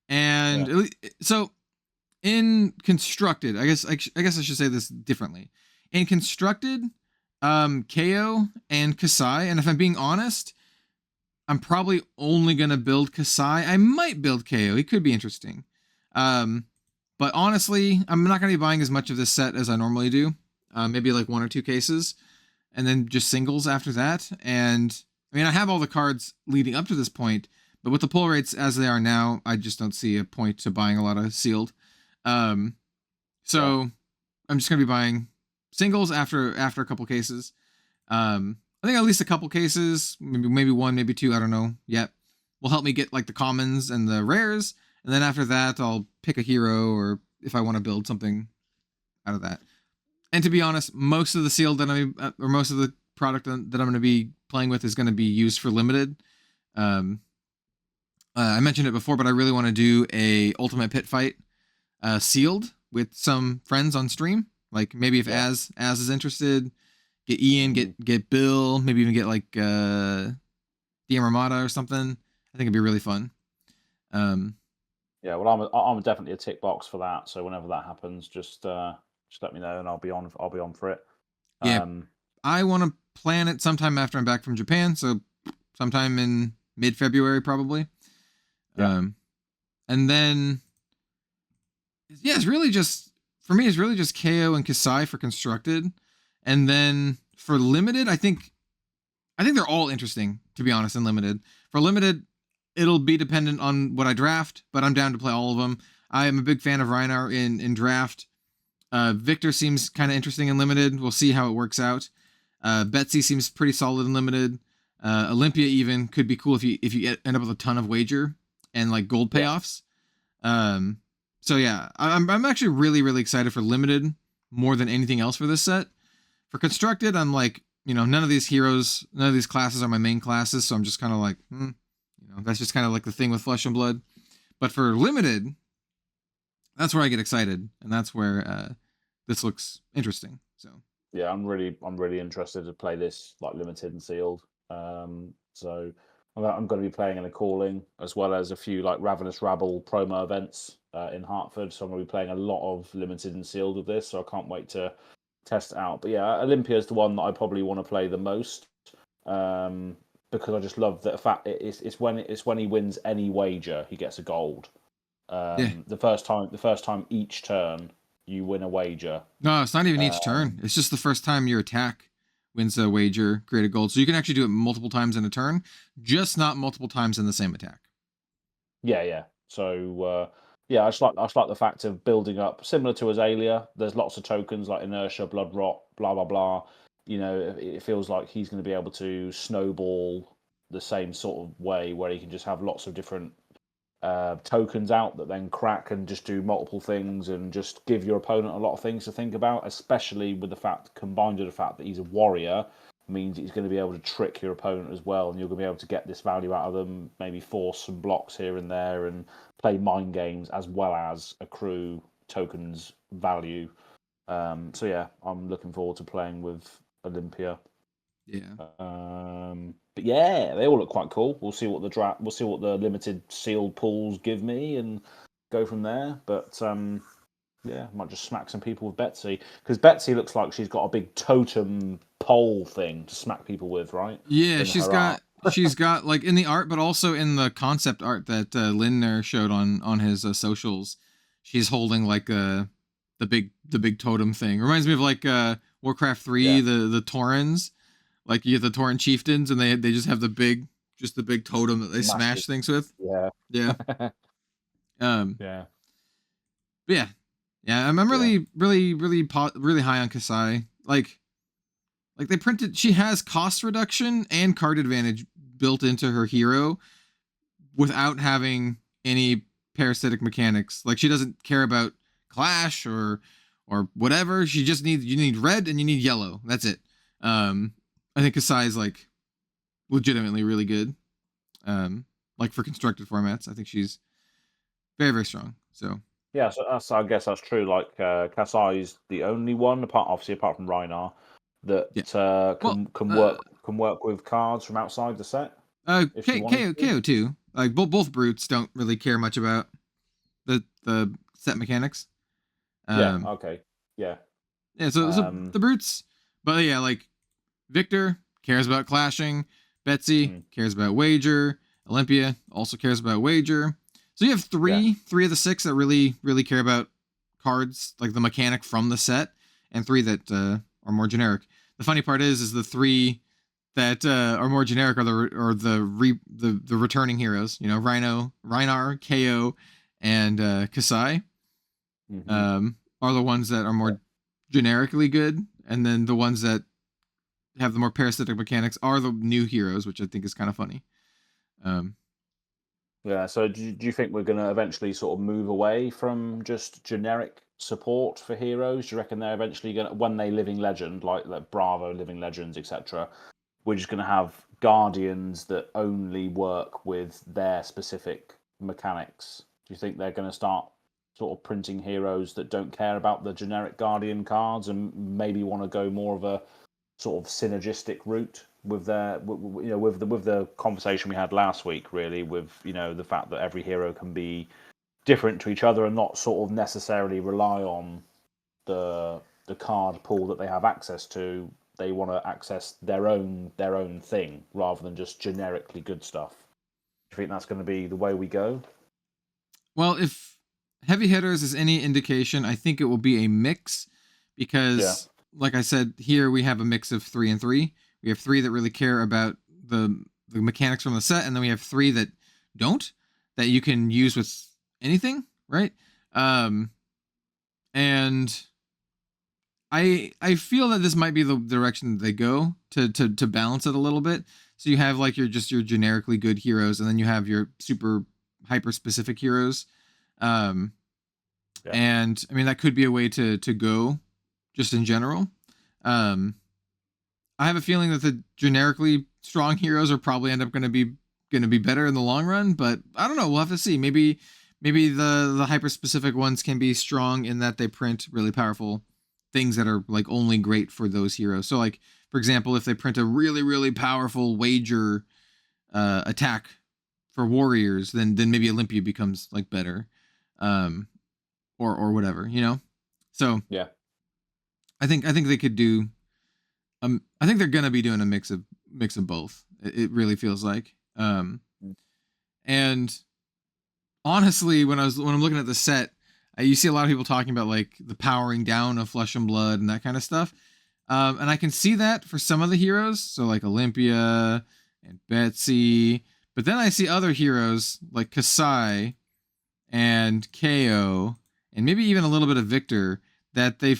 and so in constructed, I guess I should say this differently. In constructed, KO and Kasai, and if I'm being honest, I'm probably only gonna build Kasai. I might build KO. He could be interesting. But honestly, I'm not gonna be buying as much of this set as I normally do. Maybe like 1 or 2 cases, and then just singles after that. And I mean, I have all the cards leading up to this point, but with the pull rates as they are now, I just don't see a point to buying a lot of sealed. So I'm just gonna be buying singles after a couple cases. I think at least a couple cases, maybe 1, maybe 2, I don't know yet, will help me get like the commons and the rares. And then after that, I'll pick a hero, or if I want to build something out of that. And to be honest, most of the sealed that or most of the product that I'm going to be playing with is going to be used for limited. I mentioned it before, but I really want to do a ultimate pit fight sealed with some friends on stream. Like maybe if Azz is interested, get Ian, get Bill, maybe even get like DM Ramada or something. I think it'd be really fun. Yeah, well, I'm definitely a tick box for that. So whenever that happens, just let me know and I'll be on for it. Yeah, I want to plan it sometime after I'm back from Japan, so sometime in mid-February probably. Yeah. And then it's really just for me. It's really just KO and Kasai for constructed, and then for limited, I think they're all interesting, to be honest. In limited, for limited, it'll be dependent on what I draft, but I'm down to play all of them. I am a big fan of Reinar in draft. Victor seems kind of interesting in limited. We'll see how it works out. Betsy seems pretty solid in limited. Olympia even could be cool if you end up with a ton of wager and like gold payoffs. So yeah, I'm actually really excited for limited more than anything else for this set. For constructed, I'm like, none of these heroes, none of these classes are my main classes, so I'm just kind of like, that's just kind of like the thing with Flesh and Blood. But for limited, that's where I get excited, and that's where this looks interesting. So yeah, I'm really interested to play this like limited and sealed. So I'm going to be playing in a calling as well as a few like Ravenous Rabble promo events in Hartford. So I'm going to be playing a lot of limited and sealed with this. So I can't wait to test it out. But yeah, Olympia is the one that I probably want to play the most because I just love the fact it's when he wins any wager he gets a gold. The first time each turn you win a wager. No, it's not even each turn. It's just the first time your attack wins a wager, create a gold. So you can actually do it multiple times in a turn, just not multiple times in the same attack. Yeah. So I just like the fact of building up, similar to Azalea. There's lots of tokens like Inertia, Blood Rot, blah blah blah. It feels like he's going to be able to snowball the same sort of way where he can just have lots of different tokens out that then crack and just do multiple things and just give your opponent a lot of things to think about, especially with the fact, combined with the fact that he's a warrior, means he's going to be able to trick your opponent as well, and you're going to be able to get this value out of them, maybe force some blocks here and there and play mind games as well as accrue tokens value. So yeah, I'm looking forward to playing with Olympia. But yeah, they all look quite cool. We'll see what the limited sealed pools give me and go from there. But yeah, might just smack some people with Betsy, because Betsy looks like she's got a big totem pole thing to smack people with, right? Yeah, she's got like in the art, but also in the concept art that Lindner showed on his socials. She's holding like the big totem thing. Reminds me of like Warcraft 3, the Taurens. Like you get the Tauren chieftains, and they just have the big totem that they smash things with. Yeah. I'm really high on Kasai. Like they printed. She has cost reduction and card advantage built into her hero, without having any parasitic mechanics. Like she doesn't care about clash or whatever. You need red and you need yellow. That's it. I think Kasai is like legitimately really good. Like for constructed formats, I think she's very, very strong. So yeah, so I guess that's true. Like Kasai is the only one, apart from Rhinar, that yeah. can work with cards from outside the set. If she wanted to. KO too. Like both brutes don't really care much about the set mechanics. Yeah. Okay. Yeah. Yeah. So the brutes, but yeah, like Victor cares about clashing. Betsy cares about wager. Olympia also cares about wager. So you have three of the 6 that really care about cards, like the mechanic from the set, and 3 that are more generic. The funny part is the 3 that are more generic are the returning heroes. You know, Rhinar, KO, and Kasai are the ones that are more generically good, and then the ones that have the more parasitic mechanics are the new heroes, which I think is kind of funny. Yeah, so do you think we're going to eventually sort of move away from just generic support for heroes? Do you reckon they're eventually going to, when they living legend, like Bravo, living legends, etc., we're just going to have guardians that only work with their specific mechanics? Do you think they're going to start sort of printing heroes that don't care about the generic guardian cards and maybe want to go more of a sort of synergistic route with their, with the conversation we had last week, really, with the fact that every hero can be different to each other and not sort of necessarily rely on the card pool that they have access to. They want to access their own thing rather than just generically good stuff. Do you think that's going to be the way we go? Well, if heavy hitters is any indication, I think it will be a mix because, like I said, here we have a mix of 3 and 3. We have 3 that really care about the mechanics from the set, and then we have 3 that don't, that you can use with anything, right? And I feel that this might be the direction that they go to balance it a little bit. So you have like your generically good heroes, and then you have your super hyper specific heroes. And I mean that could be a way to go just in general. I have a feeling that the generically strong heroes are probably end up going to be better in the long run, but I don't know. We'll have to see. Maybe the hyper specific ones can be strong in that they print really powerful things that are like only great for those heroes. So like, for example, if they print a really, really powerful wager attack for warriors, then maybe Olympia becomes like better, or whatever, So yeah, I think they could do. I think they're gonna be doing a mix of both. It really feels like. And honestly, when I'm looking at the set, you see a lot of people talking about like the powering down of Flesh and Blood and that kind of stuff. And I can see that for some of the heroes, so like Olympia and Betsy. But then I see other heroes like Kasai and KO and maybe even a little bit of Victor that they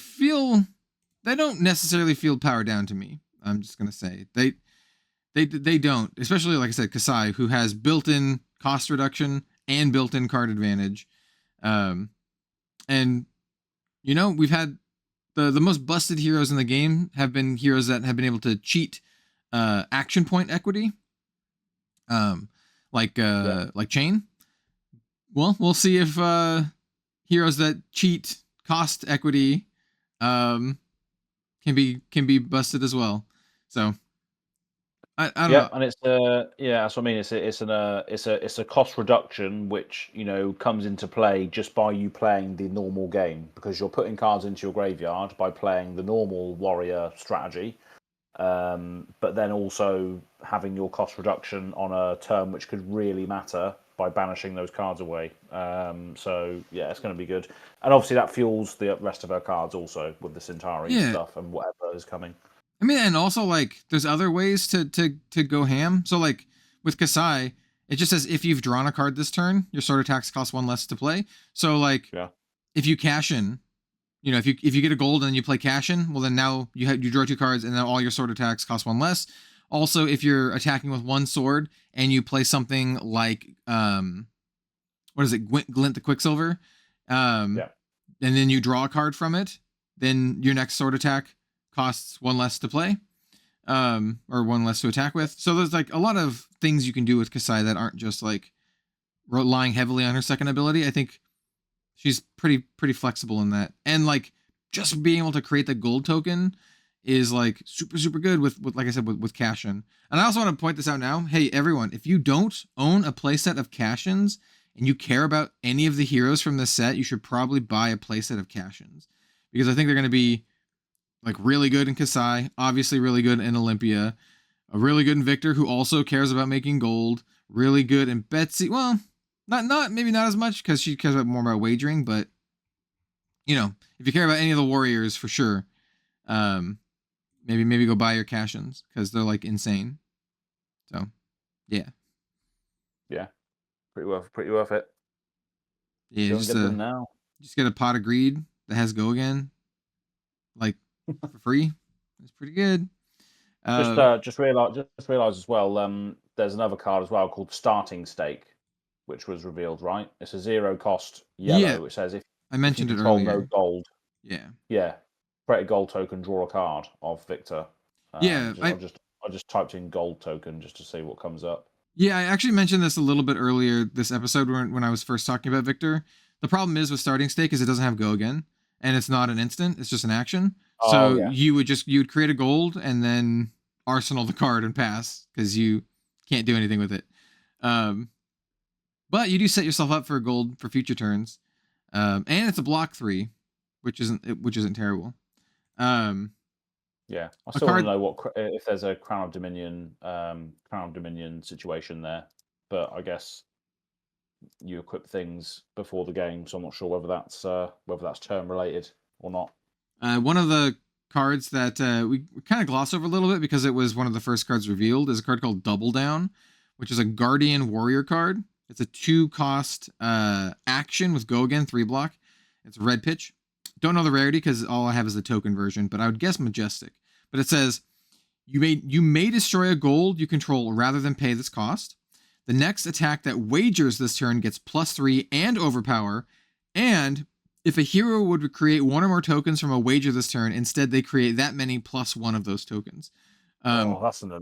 don't necessarily feel powered down to me. I'm just gonna say they don't, especially like I said, Kasai, who has built-in cost reduction and built-in card advantage. And we've had the most busted heroes in the game have been heroes that have been able to cheat action point equity. Like Chain. Well, we'll see if heroes that cheat cost equity can be busted as well. So I don't know. And it's that's what I mean. It's a cost reduction which comes into play just by you playing the normal game, because you're putting cards into your graveyard by playing the normal warrior strategy, but then also having your cost reduction on a turn which could really matter by banishing those cards away. So yeah, it's going to be good, and obviously that fuels the rest of our cards also with the Centauri stuff and whatever is coming. I mean, and also like there's other ways to go ham. So like with Kasai, it just says if you've drawn a card this turn, your sword attacks cost 1 less to play. So like if you cash in, if you get a gold and you play cash in, well then now you draw 2 cards and then all your sword attacks cost 1 less. Also, if you're attacking with 1 sword and you play something like what is it, Glint the Quicksilver, and then you draw a card from it, then your next sword attack costs 1 less to play. or one less to attack with. So there's like a lot of things you can do with Kasai that aren't just like relying heavily on her second ability. I think she's pretty flexible in that, and like just being able to create the gold token is like super good with like I said with cash-in. And I also want to point this out now. Hey everyone, if you don't own a playset of cash-ins and you care about any of the heroes from this set, you should probably buy a playset of cash-ins, because I think they're going to be like really good in Kasai, obviously really good in Olympia, a really good in Victor, who also cares about making gold, really good in Betsy. Well, maybe not as much because she cares more about wagering, but you know, if you care about any of the warriors for sure, maybe go buy your cash-ins because they're like insane. So, yeah, pretty worth it. Yeah, Go and get them now. Just get a pot of greed that has go again, like for free. It's pretty good. Just realize as well. There's another card as well called Starting Stake, which was revealed. Right, it's a 0 cost yellow. Yeah, Which says if I mentioned you it control earlier. no gold. Yeah. Create a gold token, draw a card of Victor. I just typed in gold token just to see what comes up. Yeah, I actually mentioned this a little bit earlier this episode when I was first talking about Victor. The problem is with Starting Stake is it doesn't have go again, and it's not an instant; it's just an action. So you would create a gold and then arsenal the card and pass because you can't do anything with it. But you do set yourself up for gold for future turns, and it's a block 3, which isn't terrible. I still want to know if there's a Crown of Dominion situation there, but I guess you equip things before the game, so I'm not sure whether that's term related or not. One of the cards that we kind of gloss over a little bit because it was one of the first cards revealed is a card called Double Down, which is a Guardian Warrior card. It's a 2-cost action with go again, 3 block. It's red pitch. Don't know the rarity because all I have is the token version, but I would guess Majestic. But it says, you may destroy a gold you control rather than pay this cost. The next attack that wagers this turn gets +3 and overpower. And if a hero would create 1 or more tokens from a wager this turn, instead they create that many +1 of those tokens. That's an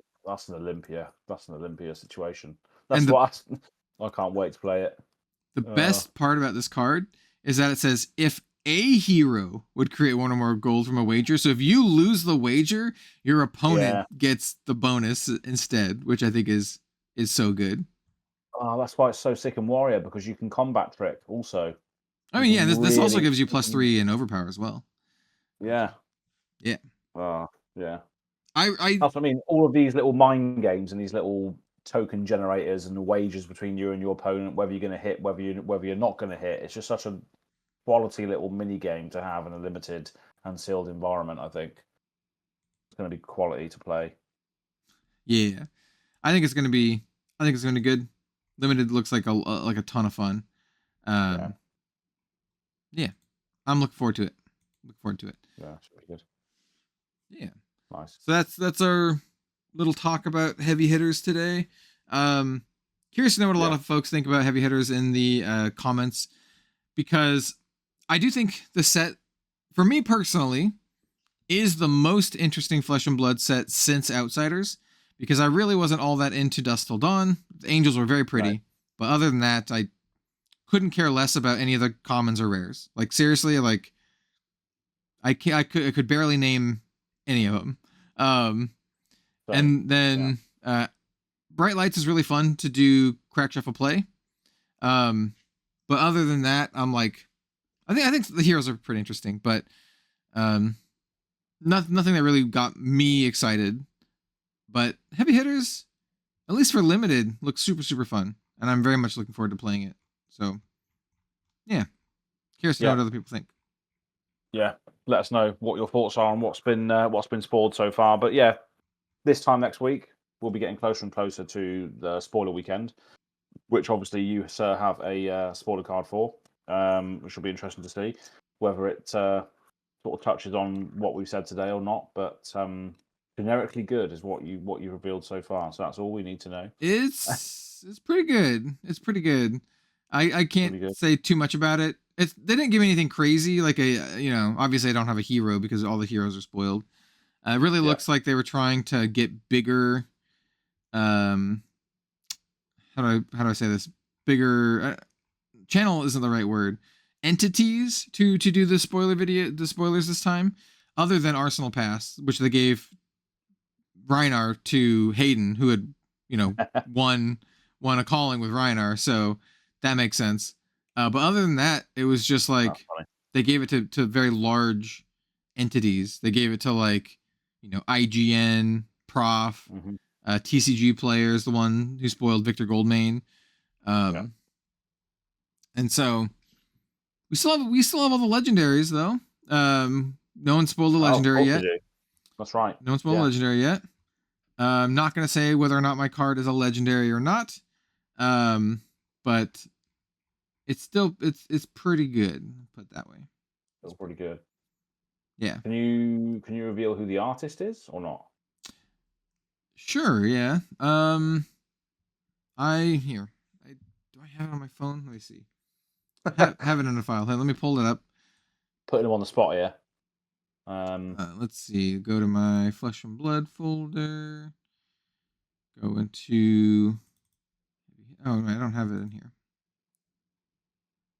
Olympia. That's an Olympia situation. I can't wait to play it. The best part about this card is that it says if a hero would create 1 or more gold from a wager. So if you lose the wager, your opponent gets the bonus instead, which I think is so good. Oh, that's why it's so sick in Warrior, because you can combat trick also. I mean, yeah, this also gives you +3 and overpower as well. Yeah. Yeah. Yeah. I mean, all of these little mind games and these little token generators and the wagers between you and your opponent, whether you're going to hit, whether you're not going to hit, it's just such a quality little mini game to have in a limited and sealed environment. I think it's going to be quality to play. Yeah, I think it's going to be good. Limited looks like a ton of fun. Yeah, I'm looking forward to it. Yeah, should be good. Yeah, nice. So that's our little talk about heavy hitters today. Curious to know what a lot of folks think about heavy hitters in the comments, because I do think the set, for me personally, is the most interesting Flesh and Blood set since Outsiders, because I really wasn't all that into Dusk Till Dawn. The Angels were very pretty, but other than that, I couldn't care less about any of the commons or rares. Like seriously, like I could barely name any of them. And then Bright Lights is really fun to do crack shuffle play. But other than that, I'm like, I think the heroes are pretty interesting, but nothing that really got me excited. But heavy hitters, at least for limited, look super fun, and I'm very much looking forward to playing it. So, yeah, curious to know what other people think. Yeah, let us know what your thoughts are on what's been spoiled so far. But yeah, this time next week we'll be getting closer and closer to the spoiler weekend, which obviously you, sir, have a spoiler card for, which will be interesting to see whether it sort of touches on what we've said today or not. But generically good is what you revealed so far. So that's all we need to know. It's pretty good. It's pretty good. I can't say too much about it. They didn't give me anything crazy, like obviously I don't have a hero because all the heroes are spoiled. It really looks like they were trying to get bigger. How do I say this? Bigger channel isn't the right word. Entities to do the spoilers this time, other than Arsenal Pass, which they gave Reinar to Hayden, who had won a calling with Reinar, so that makes sense. But other than that, it was just like they gave it to very large entities. They gave it to like IGN, Prof, TCG players, the one who spoiled Victor Goldmane, and so we still have all the legendaries though. No one spoiled the legendary yet. That's right. No one spoiled the legendary yet. I'm not gonna say whether or not my card is a legendary or not, but it's still it's pretty good. Put it that way. That's pretty good. Yeah. Can you reveal who the artist is or not? Sure. Yeah. Do I have it on my phone? Let me see. Have it in a file. Hey, let me pull it up. Putting him on the spot here. Let's see. Go to my Flesh and Blood folder. Go into. Oh, I don't have it in here.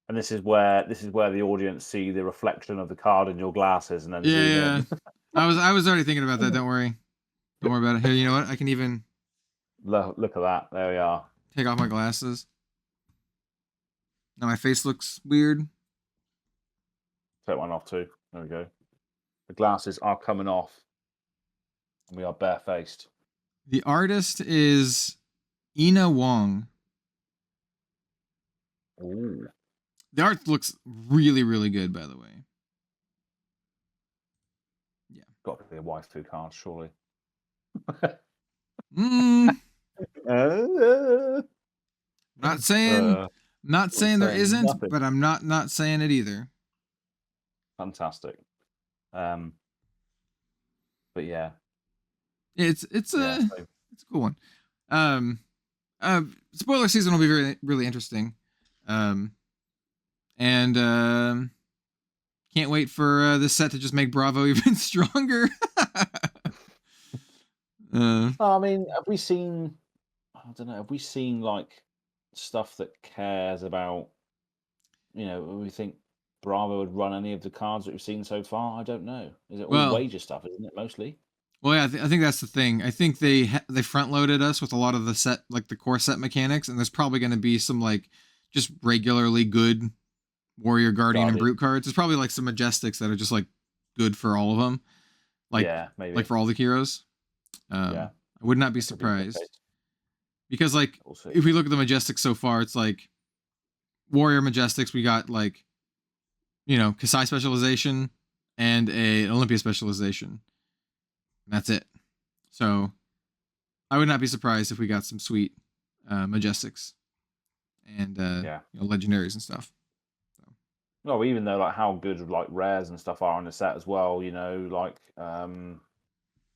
And this is where the audience see the reflection of the card in your glasses, and then yeah. I was already thinking about that. Don't worry about it. Here, you know what? I can even look at that. There we are. Take off my glasses. Now my face looks weird. Take one off too. There we go. The glasses are coming off, and we are barefaced. The artist is Ina Wong. Ooh. The art looks really, really good, by the way. Yeah. Got to be a waifu card, surely. Not saying there isn't, nothing. but I'm not saying it either. Fantastic. But yeah. It's a cool one. Spoiler season will be very really interesting. And can't wait for this set to just make Bravo even stronger. I mean, have we seen? I don't know. Have we seen like stuff that cares about? We think Bravo would run any of the cards that we've seen so far. I don't know. Is it all wager stuff? Isn't it mostly? Well, yeah, I think that's the thing. I think they front loaded us with a lot of the set, like the core set mechanics, and there's probably going to be some like just regularly good Warrior, Guardian, and Brute cards. There's probably like some Majestics that are just like good for all of them. Like, maybe. Like for all the heroes. I would not be surprised. Because like if we look at the Majestics so far, it's like Warrior Majestics, we got like Kasai specialization and an Olympia specialization. And that's it. So I would not be surprised if we got some sweet Majestics and legendaries and stuff. Well, even though like how good like rares and stuff are on the set as well, like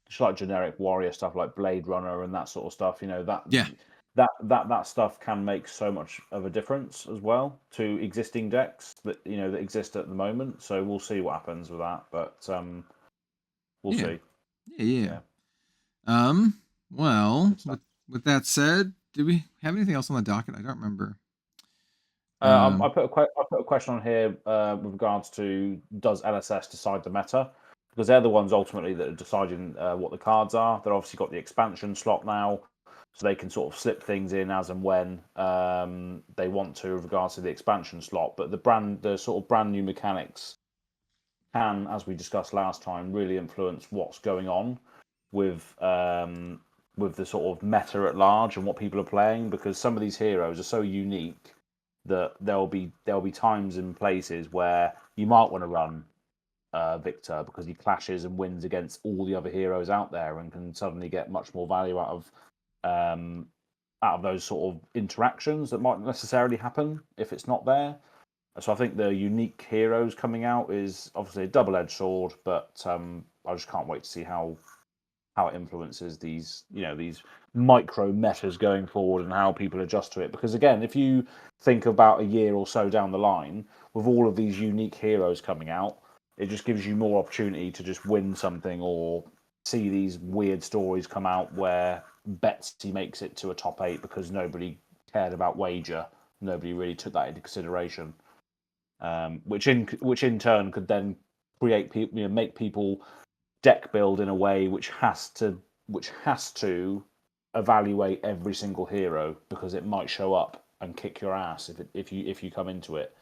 just like generic warrior stuff like Blade Runner and that sort of stuff, that stuff can make so much of a difference as well to existing decks that that exist at the moment. So we'll see what happens with that, but we'll see. Yeah. Well, with that said, did we have anything else on the docket? I don't remember. I put a question on here with regards to does LSS decide the meta, because they're the ones ultimately that are deciding what the cards are. They've obviously got the expansion slot now, so they can sort of slip things in as and when they want to with regards to the expansion slot. But the sort of brand new mechanics can, as we discussed last time, really influence what's going on with the sort of meta at large and what people are playing, because some of these heroes are so unique that there'll be times and places where you might want to run Victor because he clashes and wins against all the other heroes out there and can suddenly get much more value out of those sort of interactions that might necessarily happen if it's not there. So I think the unique heroes coming out is obviously a double-edged sword, but I just can't wait to see how it influences these micro metas going forward and how people adjust to it. Because again, if you think about a year or so down the line with all of these unique heroes coming out, it just gives you more opportunity to just win something or see these weird stories come out where Betsy makes it to a top 8 because nobody cared about wager. Nobody really took that into consideration, which in turn could then create people, make people deck build in a way which has to evaluate every single hero because it might show up and kick your ass if you come into it.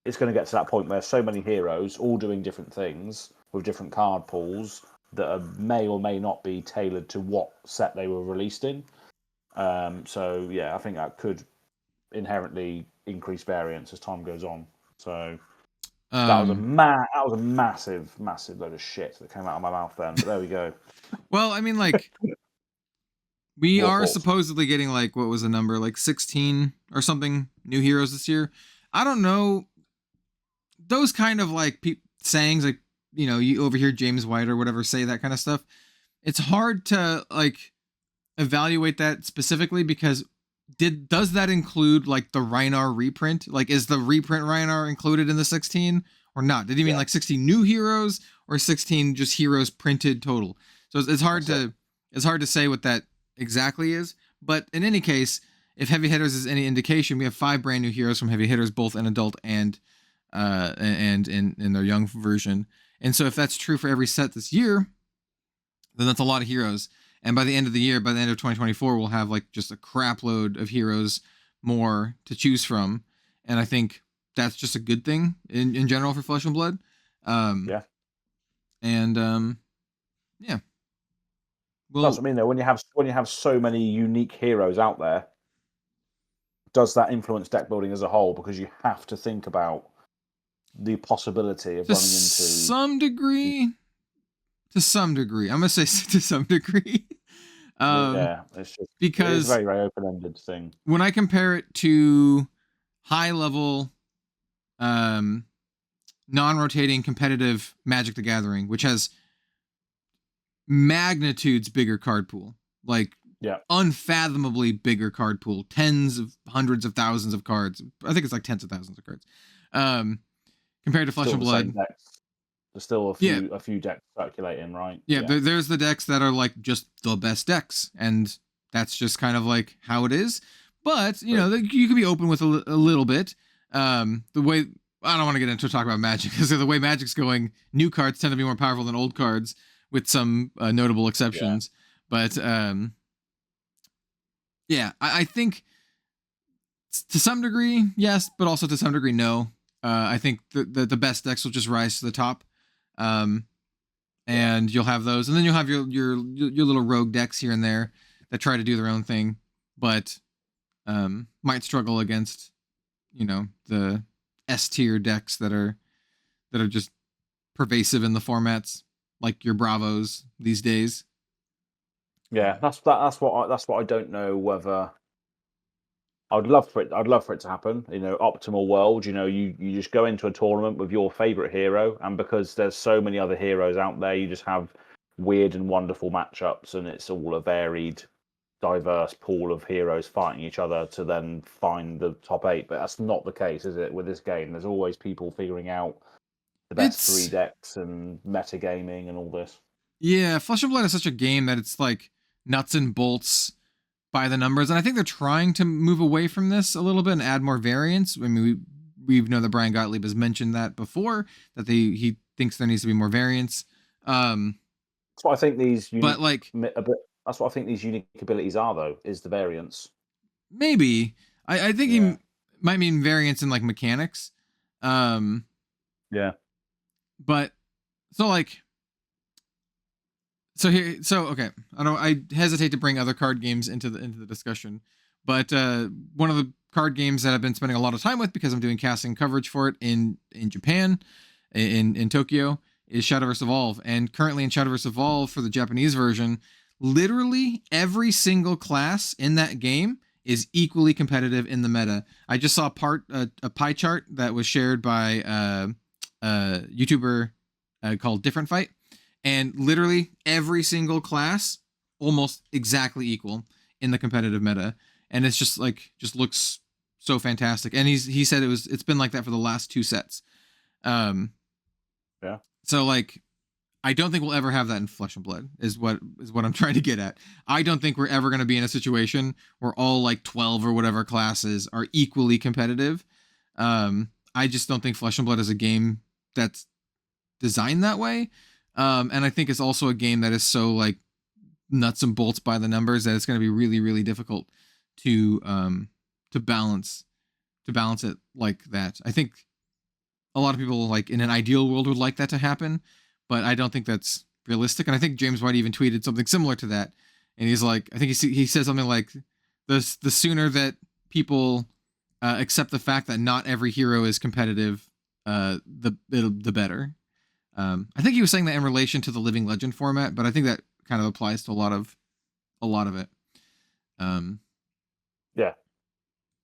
It's going to get to that point where so many heroes all doing different things with different card pools that may or may not be tailored to what set they were released in. So yeah, I think that could inherently increase variance as time goes on. So that was a massive load of shit that came out of my mouth then. But there we go. Well, I mean, like, we are supposedly getting, like, what was the number, like 16 or something new heroes this year. I don't know. Those kind of like sayings, like, you overhear James White or whatever say that kind of stuff. It's hard to like evaluate that specifically because does that include like the Rhinar reprint? Like, is the reprint Rhinar included in the 16 or not? Did he mean like 16 new heroes or 16 just heroes printed total? So it's hard to say what that exactly is. But in any case, if Heavy Hitters is any indication, we have 5 brand new heroes from Heavy Hitters, both in adult and in their young version. And so if that's true for every set this year, then that's a lot of heroes. And by the end of the year, by the end of 2024, we'll have like just a crap load of heroes more to choose from. And I think that's just a good thing in general for Flesh and Blood. Yeah. And yeah. Well, that's what I mean though. When you have so many unique heroes out there, does that influence deck building as a whole? Because you have to think about the possibility of running into some degree. To some degree, I'm gonna say to some degree. Yeah, it's just because it's a very, very open-ended thing. When I compare it to high-level, non-rotating competitive Magic the Gathering, which has magnitudes bigger card pool, like unfathomably bigger card pool, tens of hundreds of thousands of cards. I think it's like tens of thousands of cards. Compared to Flesh and Blood. There's still a few decks circulating, right? Yeah, there's the decks that are like just the best decks, and that's just kind of like how it is. But you can be open with a little bit. The way I don't want to get into talk about Magic because the way Magic's going, new cards tend to be more powerful than old cards, with some notable exceptions. Yeah. But I think to some degree yes, but also to some degree no. I think the best decks will just rise to the top. And you'll have those, and then you'll have your little rogue decks here and there that try to do their own thing, but might struggle against the S tier decks that are just pervasive in the formats, like your Bravos these days. Yeah, that's what I don't know whether. I'd love for it to happen. Optimal world. You just go into a tournament with your favorite hero, and because there's so many other heroes out there, you just have weird and wonderful matchups, and it's all a varied, diverse pool of heroes fighting each other to then find the top 8. But that's not the case, is it? With this game, there's always people figuring out the best 3 decks and metagaming and all this. Yeah, Flesh and Blood is such a game that it's like nuts and bolts by the numbers, and I think they're trying to move away from this a little bit and add more variance. I mean, we know that Brian Gottlieb has mentioned that before, that he thinks there needs to be more variance. That's what I think these unique, that's what I think these unique abilities are, though, is the variance. Maybe I think he might mean variance in like mechanics. Yeah, but okay. I hesitate to bring other card games into the discussion, but one of the card games that I've been spending a lot of time with because I'm doing casting coverage for it in Japan, in Tokyo, is Shadowverse Evolve. And currently in Shadowverse Evolve for the Japanese version, literally every single class in that game is equally competitive in the meta. I just saw a pie chart that was shared by a YouTuber called Different Fight. And literally every single class almost exactly equal in the competitive meta, and it's just looks so fantastic. And he said it's been like that for the last 2 sets. Yeah. So I don't think we'll ever have that in Flesh and Blood. Is what I'm trying to get at. I don't think we're ever going to be in a situation where all like 12 or whatever classes are equally competitive. I just don't think Flesh and Blood is a game that's designed that way. And I think it's also a game that is so like nuts and bolts by the numbers that it's going to be really, really difficult to balance it like that. I think a lot of people like in an ideal world would like that to happen, but I don't think that's realistic. And I think James White even tweeted something similar to that. And he's like, I think he said something like, the sooner that people accept the fact that not every hero is competitive, the better. I think he was saying that in relation to the Living Legend format, but I think that kind of applies to a lot of it.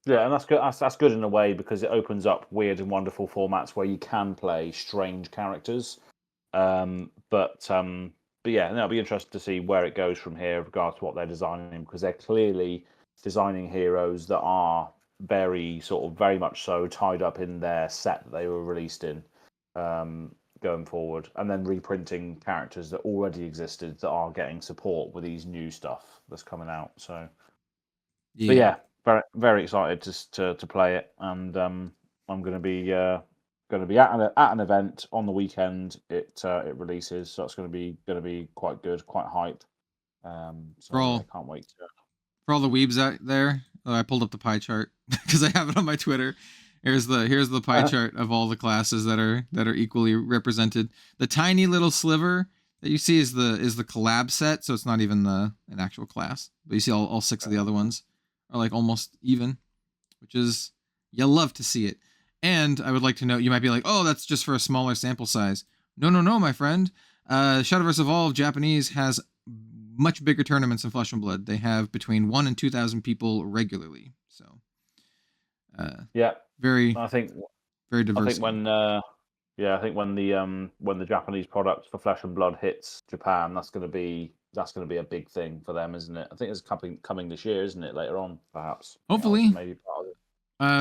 Yeah, and that's good. That's good in a way because it opens up weird and wonderful formats where you can play strange characters. But yeah, it'll be interesting to see where it goes from here with regards to what they're designing, because they're clearly designing heroes that are very much so tied up in their set that they were released in, going forward, and then reprinting characters that already existed that are getting support with these new stuff that's coming out. So, but yeah, very very excited to play it, and I'm going to be at an event on the weekend. It releases, so it's going to be quite good, quite hyped. So I can't wait to. For all the weebs out there, I pulled up the pie chart because I have it on my Twitter. Here's the pie chart of all the classes that are equally represented. The tiny little sliver that you see is the collab set, so it's not even an actual class. But you see all 6 of the other ones are like almost even, which is, you love to see it. And I would like to note, you might be like, oh, that's just for a smaller sample size. No, my friend. Shadowverse Evolved Japanese has much bigger tournaments than Flesh and Blood. They have between 1,000 and 2,000 people regularly. So, very. I think very diverse. I think when the Japanese product for Flesh and Blood hits Japan, that's going to be a big thing for them, isn't it? I think it's coming this year, isn't it? Later on, perhaps. Hopefully, maybe part of it.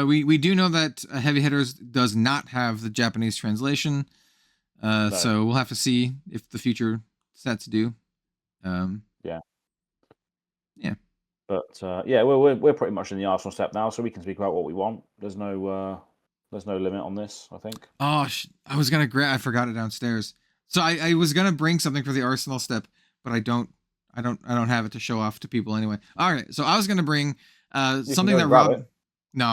We do know that Heavy Hitters does not have the Japanese translation, so we'll have to see if the future sets do. Yeah. But we're pretty much in the Arsenal step now, so we can speak about what we want. There's no limit on this, I think. Oh, I was gonna I forgot it downstairs. So I was gonna bring something for the Arsenal step, but I don't have it to show off to people anyway. All right, so I was gonna bring something that Rob. No,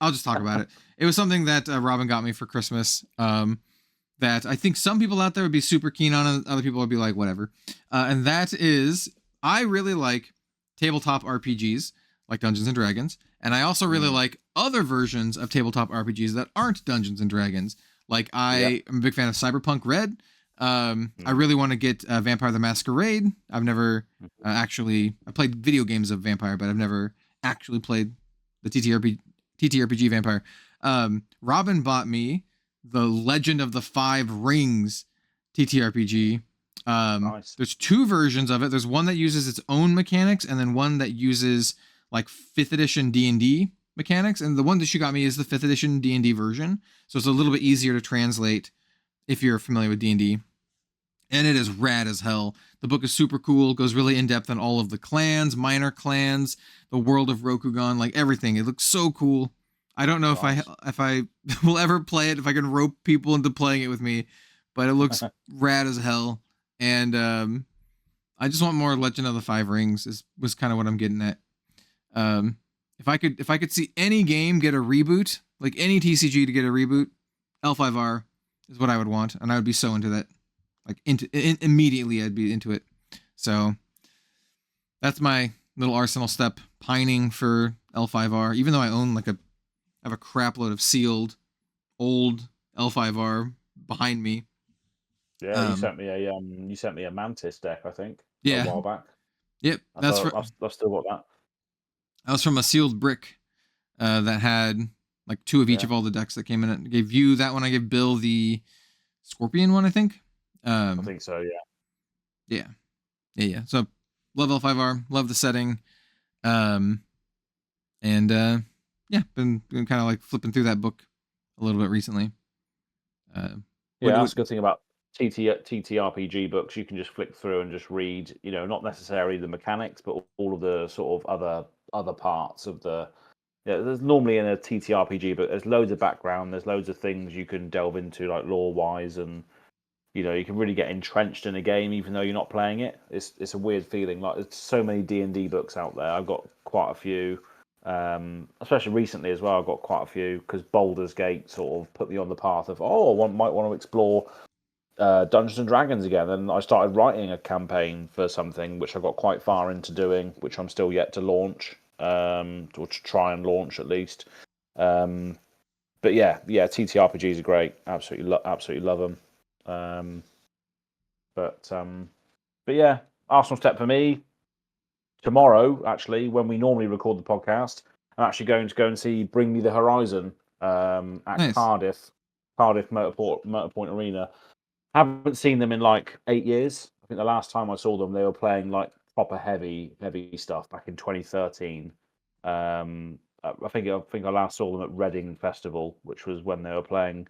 I'll just talk about it. It was something that Robin got me for Christmas. That I think some people out there would be super keen on, and other people would be like, whatever. And that is, I really like tabletop RPGs like Dungeons and Dragons, and I also really like other versions of tabletop RPGs that aren't Dungeons and Dragons. Like I'm a big fan of Cyberpunk Red. I really want to get Vampire the Masquerade. I've never I played video games of Vampire, but I've never actually played the TTRPG Vampire. Robin bought me the Legend of the Five Rings TTRPG. Nice. There's 2 versions of it. There's one that uses its own mechanics, and then one that uses like 5th edition D&D mechanics. And the one that she got me is the 5th edition D&D version, so it's a little bit easier to translate if you're familiar with D&D. And it is rad as hell. The book is super cool. It goes really in depth on all of the clans, minor clans, the world of Rokugan, like everything. It looks so cool. I don't know if I will ever play it, if I can rope people into playing it with me, but it looks rad as hell. And I just want more Legend of the Five Rings was kind of what I'm getting at. If I could see any game get a reboot, like any TCG to get a reboot, L5R is what I would want, and I would be so into that. Like immediately I'd be into it. So that's my little Arsenal step, pining for L5R, even though I own I have a crap load of sealed old L5R behind me. Yeah, you sent me a Mantis deck, I think. Yeah. A while back. Yep. I've still got that. That was from a sealed brick that had like 2 of each of all the decks that came in it. I gave you that one. I gave Bill the Scorpion one, I think. I think so, yeah. Yeah. So love L5R, love the setting. Been kind of like flipping through that book a little bit recently. That's a good thing about TTRPG books, you can just flick through and just read, not necessarily the mechanics, but all of the sort of other parts of the. Yeah, there's normally in a TTRPG book, there's loads of background, there's loads of things you can delve into, like lore-wise, and you can really get entrenched in a game even though you're not playing it. It's a weird feeling. Like there's so many D&D books out there. I've got quite a few, especially recently as well. I've got quite a few because Baldur's Gate sort of put me on the path of might want to explore Dungeons and Dragons again, and I started writing a campaign for something which I got quite far into doing, which I'm still yet to launch, or to try and launch at least. But yeah, TTRPGs are great. Absolutely love them. But yeah, Arsenal step for me. Tomorrow, actually, when we normally record the podcast, I'm actually going to go and see Bring Me the Horizon at Nice. Cardiff Motorpoint Arena. Haven't seen them in like 8 years. I think the last time I saw them, they were playing like proper heavy stuff back in 2013. I think I last saw them at Reading Festival, which was when they were playing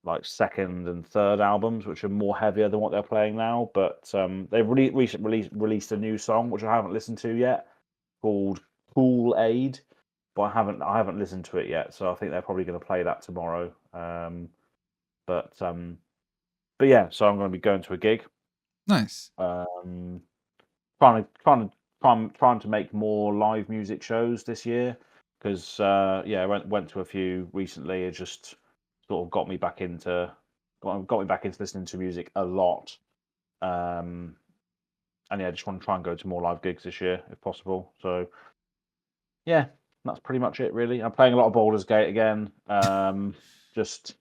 like second and third albums, which are more heavier than what they're playing now. But they've recently released a new song, which I haven't listened to yet, called Cool Aid. But I haven't listened to it yet, so I think they're probably going to play that tomorrow. But yeah, so I'm going to be going to a gig. Nice. Trying to make more live music shows this year because I went to a few recently. It just sort of got me back into listening to music a lot. And yeah, I just want to try and go to more live gigs this year if possible. So yeah, that's pretty much it really. I'm playing a lot of Baldur's Gate again. Just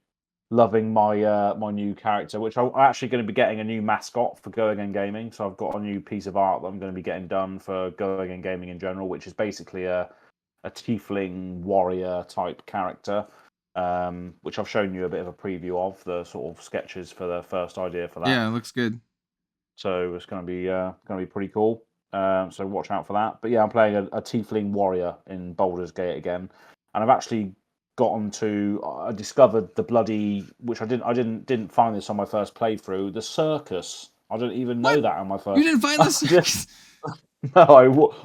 loving my my new character, which I'm actually going to be getting a new mascot for Go Again Gaming. So I've got a new piece of art that I'm going to be getting done for Go Again Gaming in general, which is basically a tiefling warrior type character, which I've shown you a bit of a preview of the sort of sketches for the first idea for that. Yeah, it looks good. So it's going to be pretty cool. So watch out for that. But yeah, I'm playing a tiefling warrior in Baldur's Gate again, and I've actually I discovered the bloody, which I didn't find this on my first playthrough, the circus. I didn't even know that on my first. You didn't find the circus? No,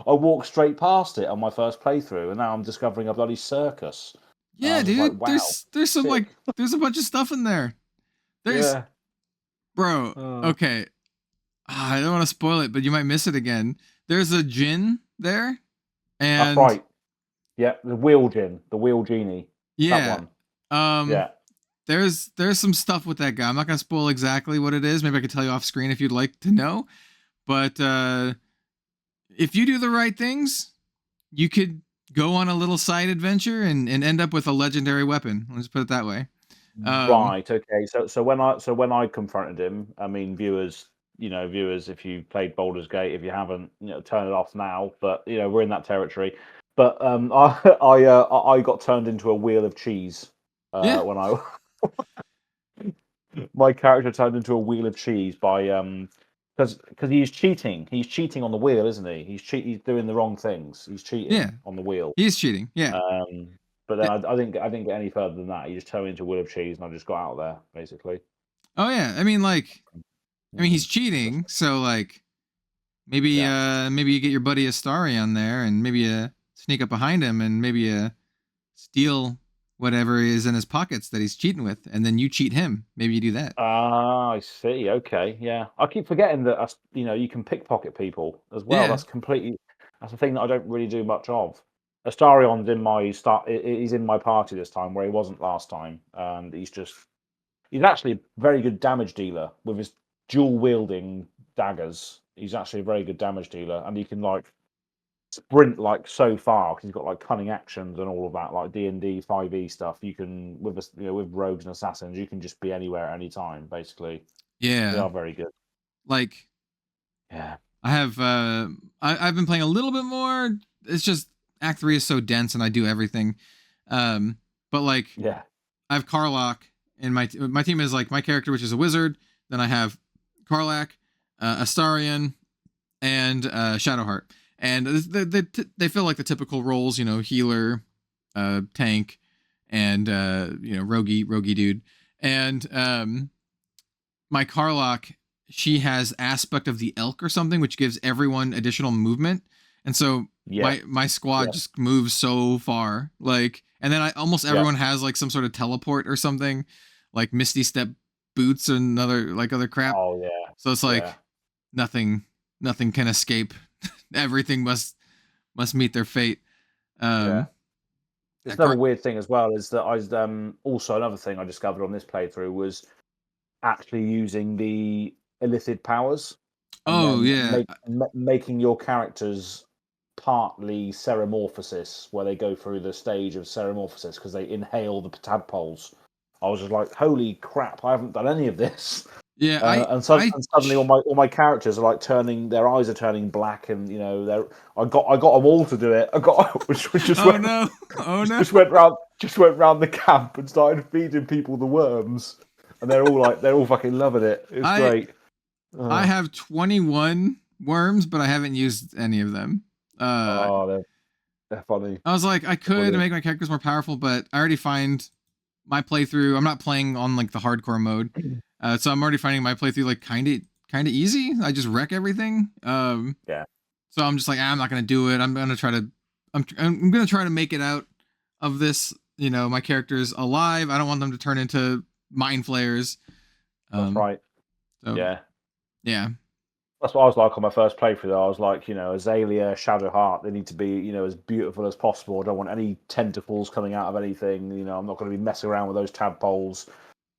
I walked straight past it on my first playthrough, and now I'm discovering a bloody circus. Yeah, dude. Like, wow, there's some sick. There's a bunch of stuff in there. Bro. Okay. I don't want to spoil it, but you might miss it again. There's a djinn there, and that's right. Yeah, the wheel genie. Yeah. That one. Yeah. There's some stuff with that guy. I'm not gonna spoil exactly what it is. Maybe I could tell you off screen if you'd like to know. But if you do the right things, you could go on a little side adventure and end up with a legendary weapon. Let's put it that way. Right. Okay. So when I confronted him, I mean, viewers, if you played Baldur's Gate, if you haven't, turn it off now. But we're in that territory. But I got turned into a wheel of cheese when I my character turned into a wheel of cheese by because he's cheating. He's cheating on the wheel, isn't he? He's doing the wrong things. He's cheating on the wheel. He's cheating. Yeah. But then I didn't get any further than that. He just turned me into a wheel of cheese, and I just got out there basically. Oh yeah, I mean he's cheating. So like maybe you get your buddy Astarion there, and maybe you sneak up behind him and maybe steal whatever is in his pockets that he's cheating with, and then you cheat him. Maybe you do that. I see. Okay, yeah. I keep forgetting that you can pickpocket people as well. Yeah. That's a thing that I don't really do much of. Astarion's he's in my party this time, where he wasn't last time, and he's actually a very good damage dealer with his dual wielding daggers. He's actually a very good damage dealer, and he can like sprint like so far because he's got like cunning actions and all of that, like D&D 5e stuff. You can with rogues and assassins, you can just be anywhere at any time, basically. Yeah, they are very good. Like, yeah, I have I've been playing a little bit more. It's just Act 3 is so dense, and I do everything. But like, yeah, I have Karlach, and my team is like my character, which is a wizard. Then I have Karlach, Astarion, and Shadowheart. And they feel like the typical roles, healer, tank, and roguey dude. And my Carlock, she has aspect of the elk or something, which gives everyone additional movement. And so my squad just moves so far. Like, and then almost everyone has like some sort of teleport or something, like Misty Step boots and other crap. Oh yeah. So it's like nothing can escape. Everything must meet their fate. It's another weird thing as well is that I also another thing I discovered on this playthrough was actually using the elithid powers. Oh yeah, making your characters partly ceramorphosis, where they go through the stage of ceramorphosis because they inhale the tadpoles. I was just like, holy crap! I haven't done any of this. Yeah, and suddenly all my characters are like their eyes are turning black, and you know I got them all to do it. I got which just just went round the camp and started feeding people the worms, and they're all fucking loving it. It's great. I have 21 worms, but I haven't used any of them. They're funny. I was like, I could make my characters more powerful, but I already find my playthrough. I'm not playing on like the hardcore mode, so I'm already finding my playthrough like kind of easy. I just wreck everything. So I'm just like, I'm not gonna do it. I'm gonna try to make it out of this. You know, my character's alive. I don't want them to turn into mind flayers. That's right. So, yeah. That's what I was like on my first playthrough. Though. I was like, Azalea, Shadowheart, they need to be, as beautiful as possible. I don't want any tentacles coming out of anything. I'm not going to be messing around with those tadpoles.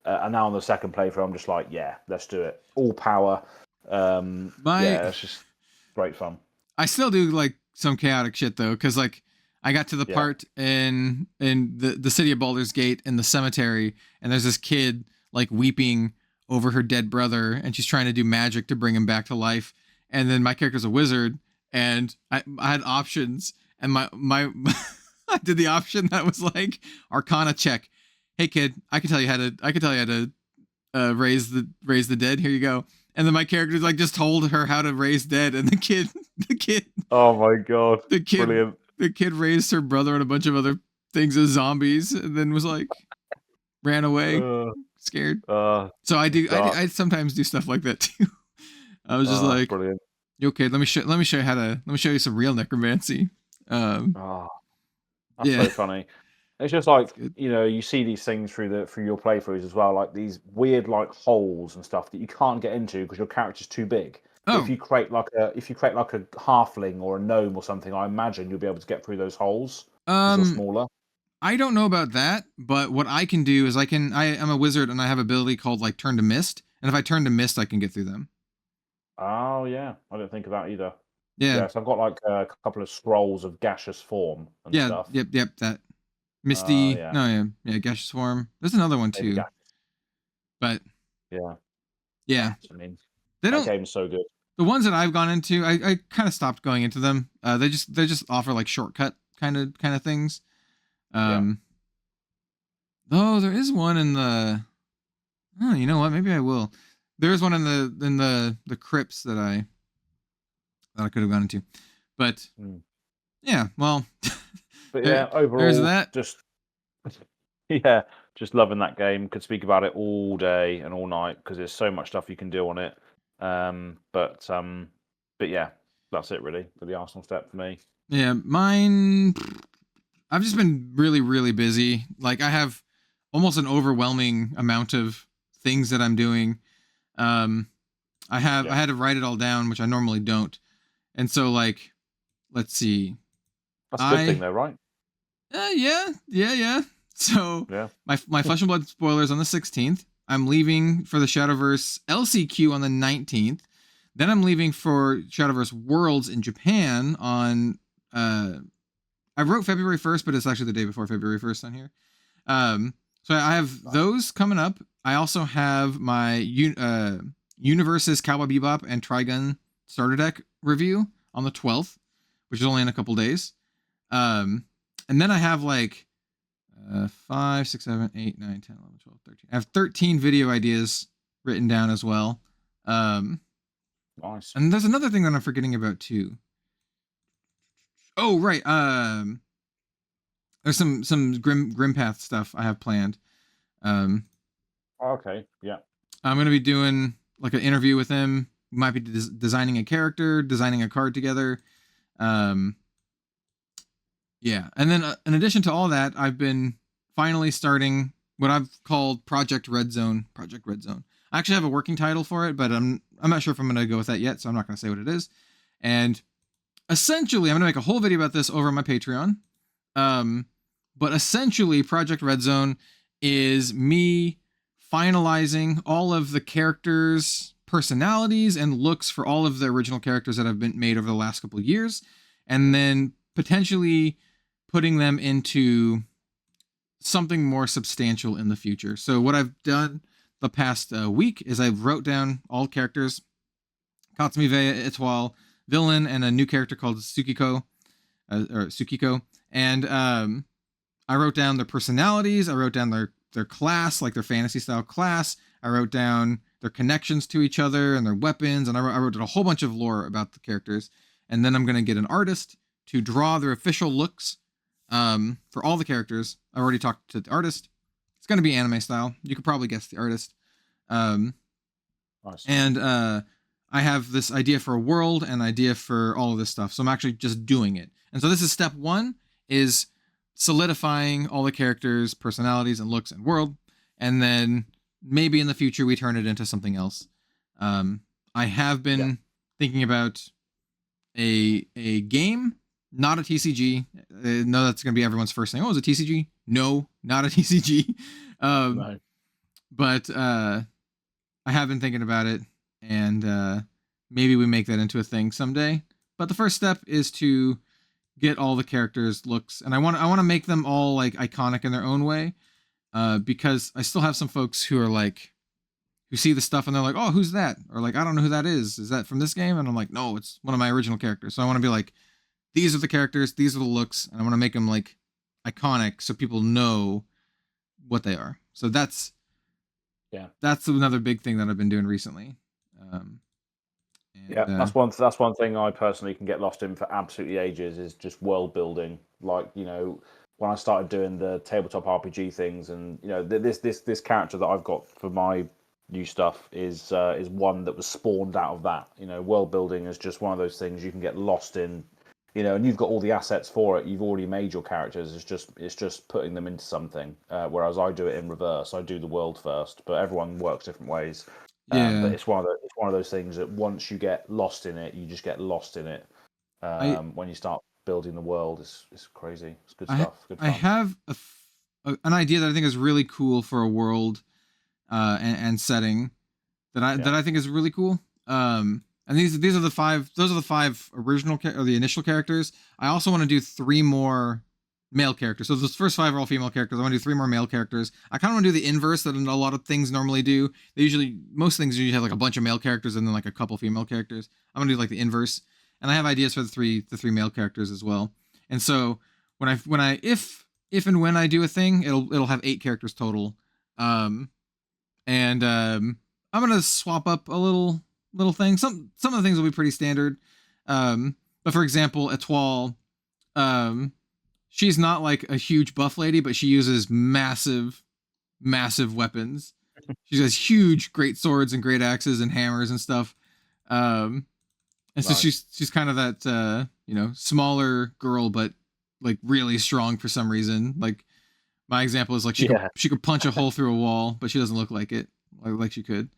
And now on the second playthrough, I'm just like, yeah, let's do it. All power. It's just great fun. I still do like some chaotic shit though, because like I got to the part in the city of Baldur's Gate in the cemetery, and there's this kid like weeping over her dead brother, and she's trying to do magic to bring him back to life. And then my character's a wizard, and I had options, and my I did the option that was like Arcana check. Hey kid, I can tell you how to raise the dead. Here you go. And then my character like just told her how to raise dead, and the kid. Oh my god! Brilliant. The kid raised her brother and a bunch of other things as zombies, and then was like ran away. Scared. So I sometimes do stuff like that too. I was just like, brilliant. Okay, let me show you some real necromancy. That's so funny. It's just like you see these things through your playthroughs as well, like these weird like holes and stuff that you can't get into because your character's too big. If you create like a halfling or a gnome or something, I imagine you'll be able to get through those holes. You're smaller. I don't know about that, but what I can do is I'm a wizard and I have an ability called like turn to mist, and if I turn to mist, I can get through them. Oh yeah, I didn't think of that either. Yeah, so I've got like a couple of scrolls of gaseous form and stuff. Yep, that misty. Gaseous form. There's another one too, but yeah. I mean, they don't. That game's so good. The ones that I've gone into, I kind of stopped going into them. They just offer like shortcut kind of things. Though there is one in the. Oh, you know what? Maybe I will. There is one in the crypts that I could have gone into, but yeah. Well, but yeah, overall, there's that. Just loving that game. Could speak about it all day and all night because there's so much stuff you can do on it. But yeah, that's it really for the Arsenal step for me. Yeah, mine. I've just been really, really busy. Like I have almost an overwhelming amount of things that I'm doing. I had to write it all down, which I normally don't. And so like, let's see. That's a good thing though, right? Yeah. So my Flesh and Blood spoilers on the 16th. I'm leaving for the Shadowverse LCQ on the 19th. Then I'm leaving for Shadowverse Worlds in Japan on I wrote February 1st, but it's actually the day before February 1st on here. So I have those coming up. I also have my Universes Cowboy Bebop and Trigun starter deck review on the 12th, which is only in a couple days. And then I have like 5, 6, 7, 8, 9, 10, 11, 12, 13. I have 13 video ideas written down as well. Nice. And there's another thing that I'm forgetting about too. Oh, right. There's some Grimpath stuff I have planned. Okay. Yeah. I'm going to be doing like an interview with him. Might be designing a character, designing a card together. Yeah. And then in addition to all that, I've been finally starting what I've called Project Red Zone. Project Red Zone. I actually have a working title for it, but I'm not sure if I'm going to go with that yet, so I'm not going to say what it is. And essentially, I'm going to make a whole video about this over on my Patreon. But essentially, Project Red Zone is me finalizing all of the characters' personalities and looks for all of the original characters that have been made over the last couple of years, and then potentially putting them into something more substantial in the future. So what I've done the past week is I wrote down all characters, Katsumi Vea, Etoile, Villain, and a new character called Tsukiko, and I wrote down their personalities, I wrote down their class, like their fantasy style class, I wrote down their connections to each other and their weapons, and I wrote down a whole bunch of lore about the characters, and then I'm going to get an artist to draw their official looks for all the characters. I already talked to the artist. It's going to be anime style. You could probably guess the artist. Nice. And I have this idea for a world and idea for all of this stuff. So I'm actually just doing it. And so this is step one, is solidifying all the characters, personalities, and looks and world. And then maybe in the future we turn it into something else. I have been thinking about a game, not a TCG. No, that's going to be everyone's first thing. Oh, is it TCG? No, not a TCG. No. But I have been thinking about it, and maybe we make that into a thing someday. But the first step is to get all the characters' looks, and I want to make them all like iconic in their own way, because I still have some folks who are like, who see the stuff and they're like, oh, who's that? Or like, I don't know who that is. Is that from this game? And I'm like, no, it's one of my original characters. So I want to be like, these are the characters, these are the looks, and I want to make them like iconic so people know what they are. So that's another big thing that I've been doing recently. That's one thing I personally can get lost in for absolutely ages, is just world building. Like, you know, when I started doing the tabletop RPG things, and you know, this character that I've got for my new stuff is one that was spawned out of that. You know, world building is just one of those things you can get lost in. You know, and you've got all the assets for it. You've already made your characters. It's just putting them into something. Whereas I do it in reverse. I do the world first, but everyone works different ways. But it's one of those things that once you get lost in it, you just get lost in it. When you start building the world, it's crazy. It's good stuff. Good fun. I have an idea that I think is really cool for a world and setting that I think is really cool. And these are the five. Those are the five original or the initial characters. I also want to do 3 more male characters. So those first 5 are all female characters. I want to do 3 more male characters. I kind of want to do the inverse that a lot of things normally do. Most things usually have like a bunch of male characters and then like a couple female characters. I'm gonna do like the inverse. And I have ideas for the three male characters as well. And so if and when I do a thing, it'll have 8 characters total. I'm gonna swap up a little thing. Some of the things will be pretty standard. But for example, Etoile, she's not like a huge buff lady, but she uses massive weapons. She has huge great swords and great axes and hammers and stuff. And so she's kind of that smaller girl, but like really strong for some reason. Like my example is like she could punch a hole through a wall, but she doesn't look like it, like she could.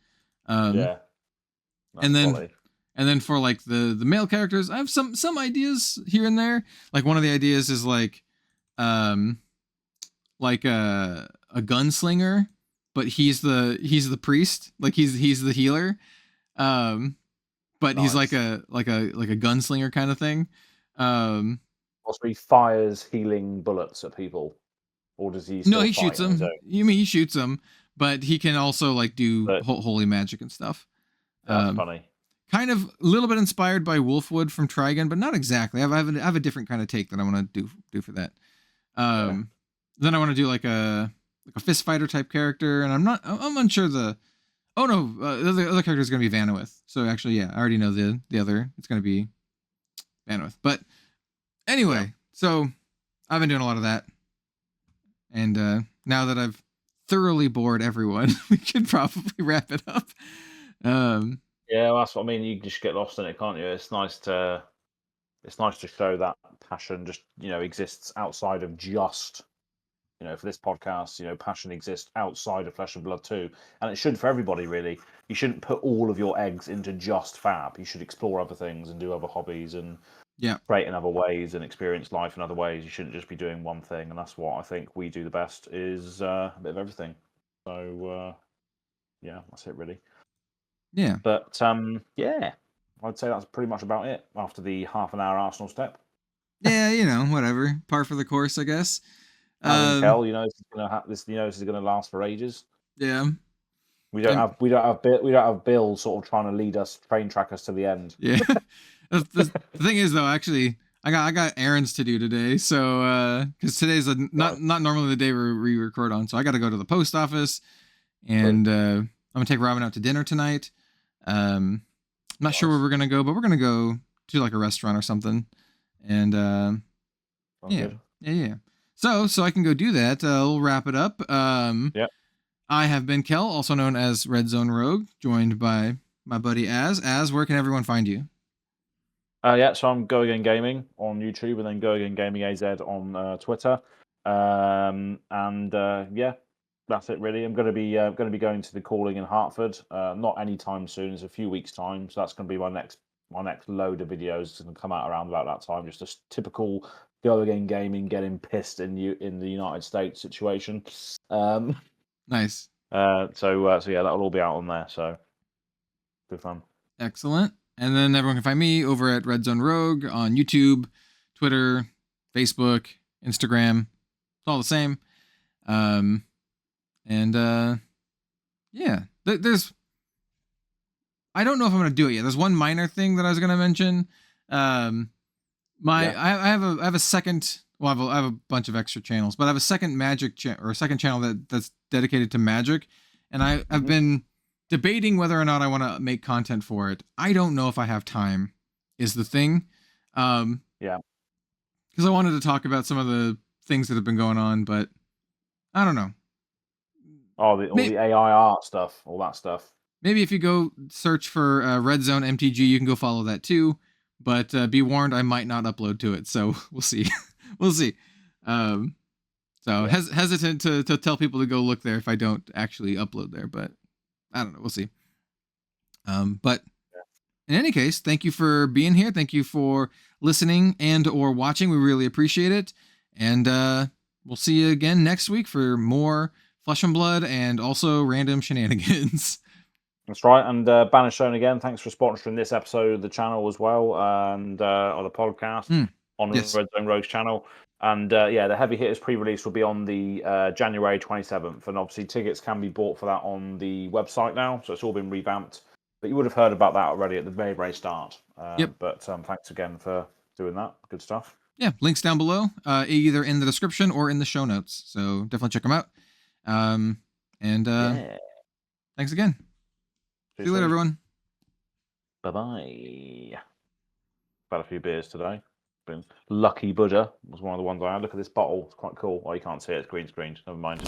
And then for like the male characters, I have some ideas here and there. Like one of the ideas is like a gunslinger, but he's the priest. Like he's the healer. But nice. He's like a gunslinger kind of thing. Also, he fires healing bullets at people, or does he? No, he shoots them. You mean he shoots them, but he can also like do holy magic and stuff. That's funny. Kind of a little bit inspired by Wolfwood from Trigun, but not exactly. I have a different kind of take that I want to do for that. Then I want to do like a fist fighter type character, and I'm unsure the other character is going to be Vanowith. So actually, I already know the other. It's going to be Vanowith. But anyway, so I've been doing a lot of that, and now that I've thoroughly bored everyone, we could probably wrap it up. Yeah, well, that's what I mean. You just get lost in it, can't you? It's nice to show that passion just exists outside of just for this podcast. Passion exists outside of Flesh and Blood too, and it should for everybody really. You shouldn't put all of your eggs into just Fab. You should explore other things and do other hobbies and create in other ways and experience life in other ways. You shouldn't just be doing one thing, and that's what I think we do the best, is a bit of everything. So yeah, that's it really. Yeah. But yeah, I'd say that's pretty much about it after the half-an-hour Arsenal step. Yeah, whatever. Par for the course, I guess. Azz and Kel, this is gonna last for ages. Yeah. We don't have Bill sort of trying to lead us, track us to the end. Yeah. the thing is, though, actually, I got errands to do today, so because today's not normally the day we record on, so I got to go to the post office, and I'm gonna take Robin out to dinner tonight. I'm not sure where we're gonna go, but we're gonna go to like a restaurant or something, and yeah. So I can go do that. We'll wrap it up. Yeah. I have been Kel, also known as Red Zone Rogue, joined by my buddy Azz. Azz, where can everyone find you? Yeah, so I'm Go Again Gaming on YouTube, and then Go Again Gaming AZ on Twitter. Yeah, that's it really. I'm going to be going to the calling in Hartford. Not anytime soon. It's a few weeks' time, so that's going to be my next load of videos. It's going to come out around about that time. Just a typical Go Again Gaming getting pissed in the United States situation. Nice. So yeah, that'll all be out on there. So good fun. Excellent. And then everyone can find me over at Red Zone Rogue on YouTube, Twitter, Facebook, Instagram. It's all the same. Yeah, there's. I don't know if I'm gonna do it yet. There's one minor thing that I was gonna mention. I have a second. Well, I have a bunch of extra channels, but I have a second magic or a second channel that's dedicated to magic, and I've been debating whether or not I want to make content for it. I don't know if I have time, is the thing. Yeah. Because I wanted to talk about some of the things that have been going on, but I don't know. Oh, the AI art stuff, all that stuff. Maybe if you go search for Red Zone MTG, you can go follow that too. But be warned, I might not upload to it, so we'll see. We'll see. Hesitant to tell people to go look there if I don't actually upload there, but I don't know. We'll see. But in any case, thank you for being here. Thank you for listening and or watching. We really appreciate it. And we'll see you again next week for more Flesh and Blood and also random shenanigans. That's right. And Banner Shown again, thanks for sponsoring this episode of the channel as well, and on the podcast on the Red Zone Rogues channel. And the Heavy Hitters pre-release will be on the January 27th, and obviously tickets can be bought for that on the website now, so it's all been revamped. But you would have heard about that already at the very, very start. But thanks again for doing that. Good stuff. Yeah, links down below, either in the description or in the show notes. So definitely check them out. Thanks again. See you later, everyone. Bye-bye. Had a few beers today. Been Lucky Buddha was one of the ones I had. Look at this bottle. It's quite cool. Oh, you can't see it. It's green screen. Never mind.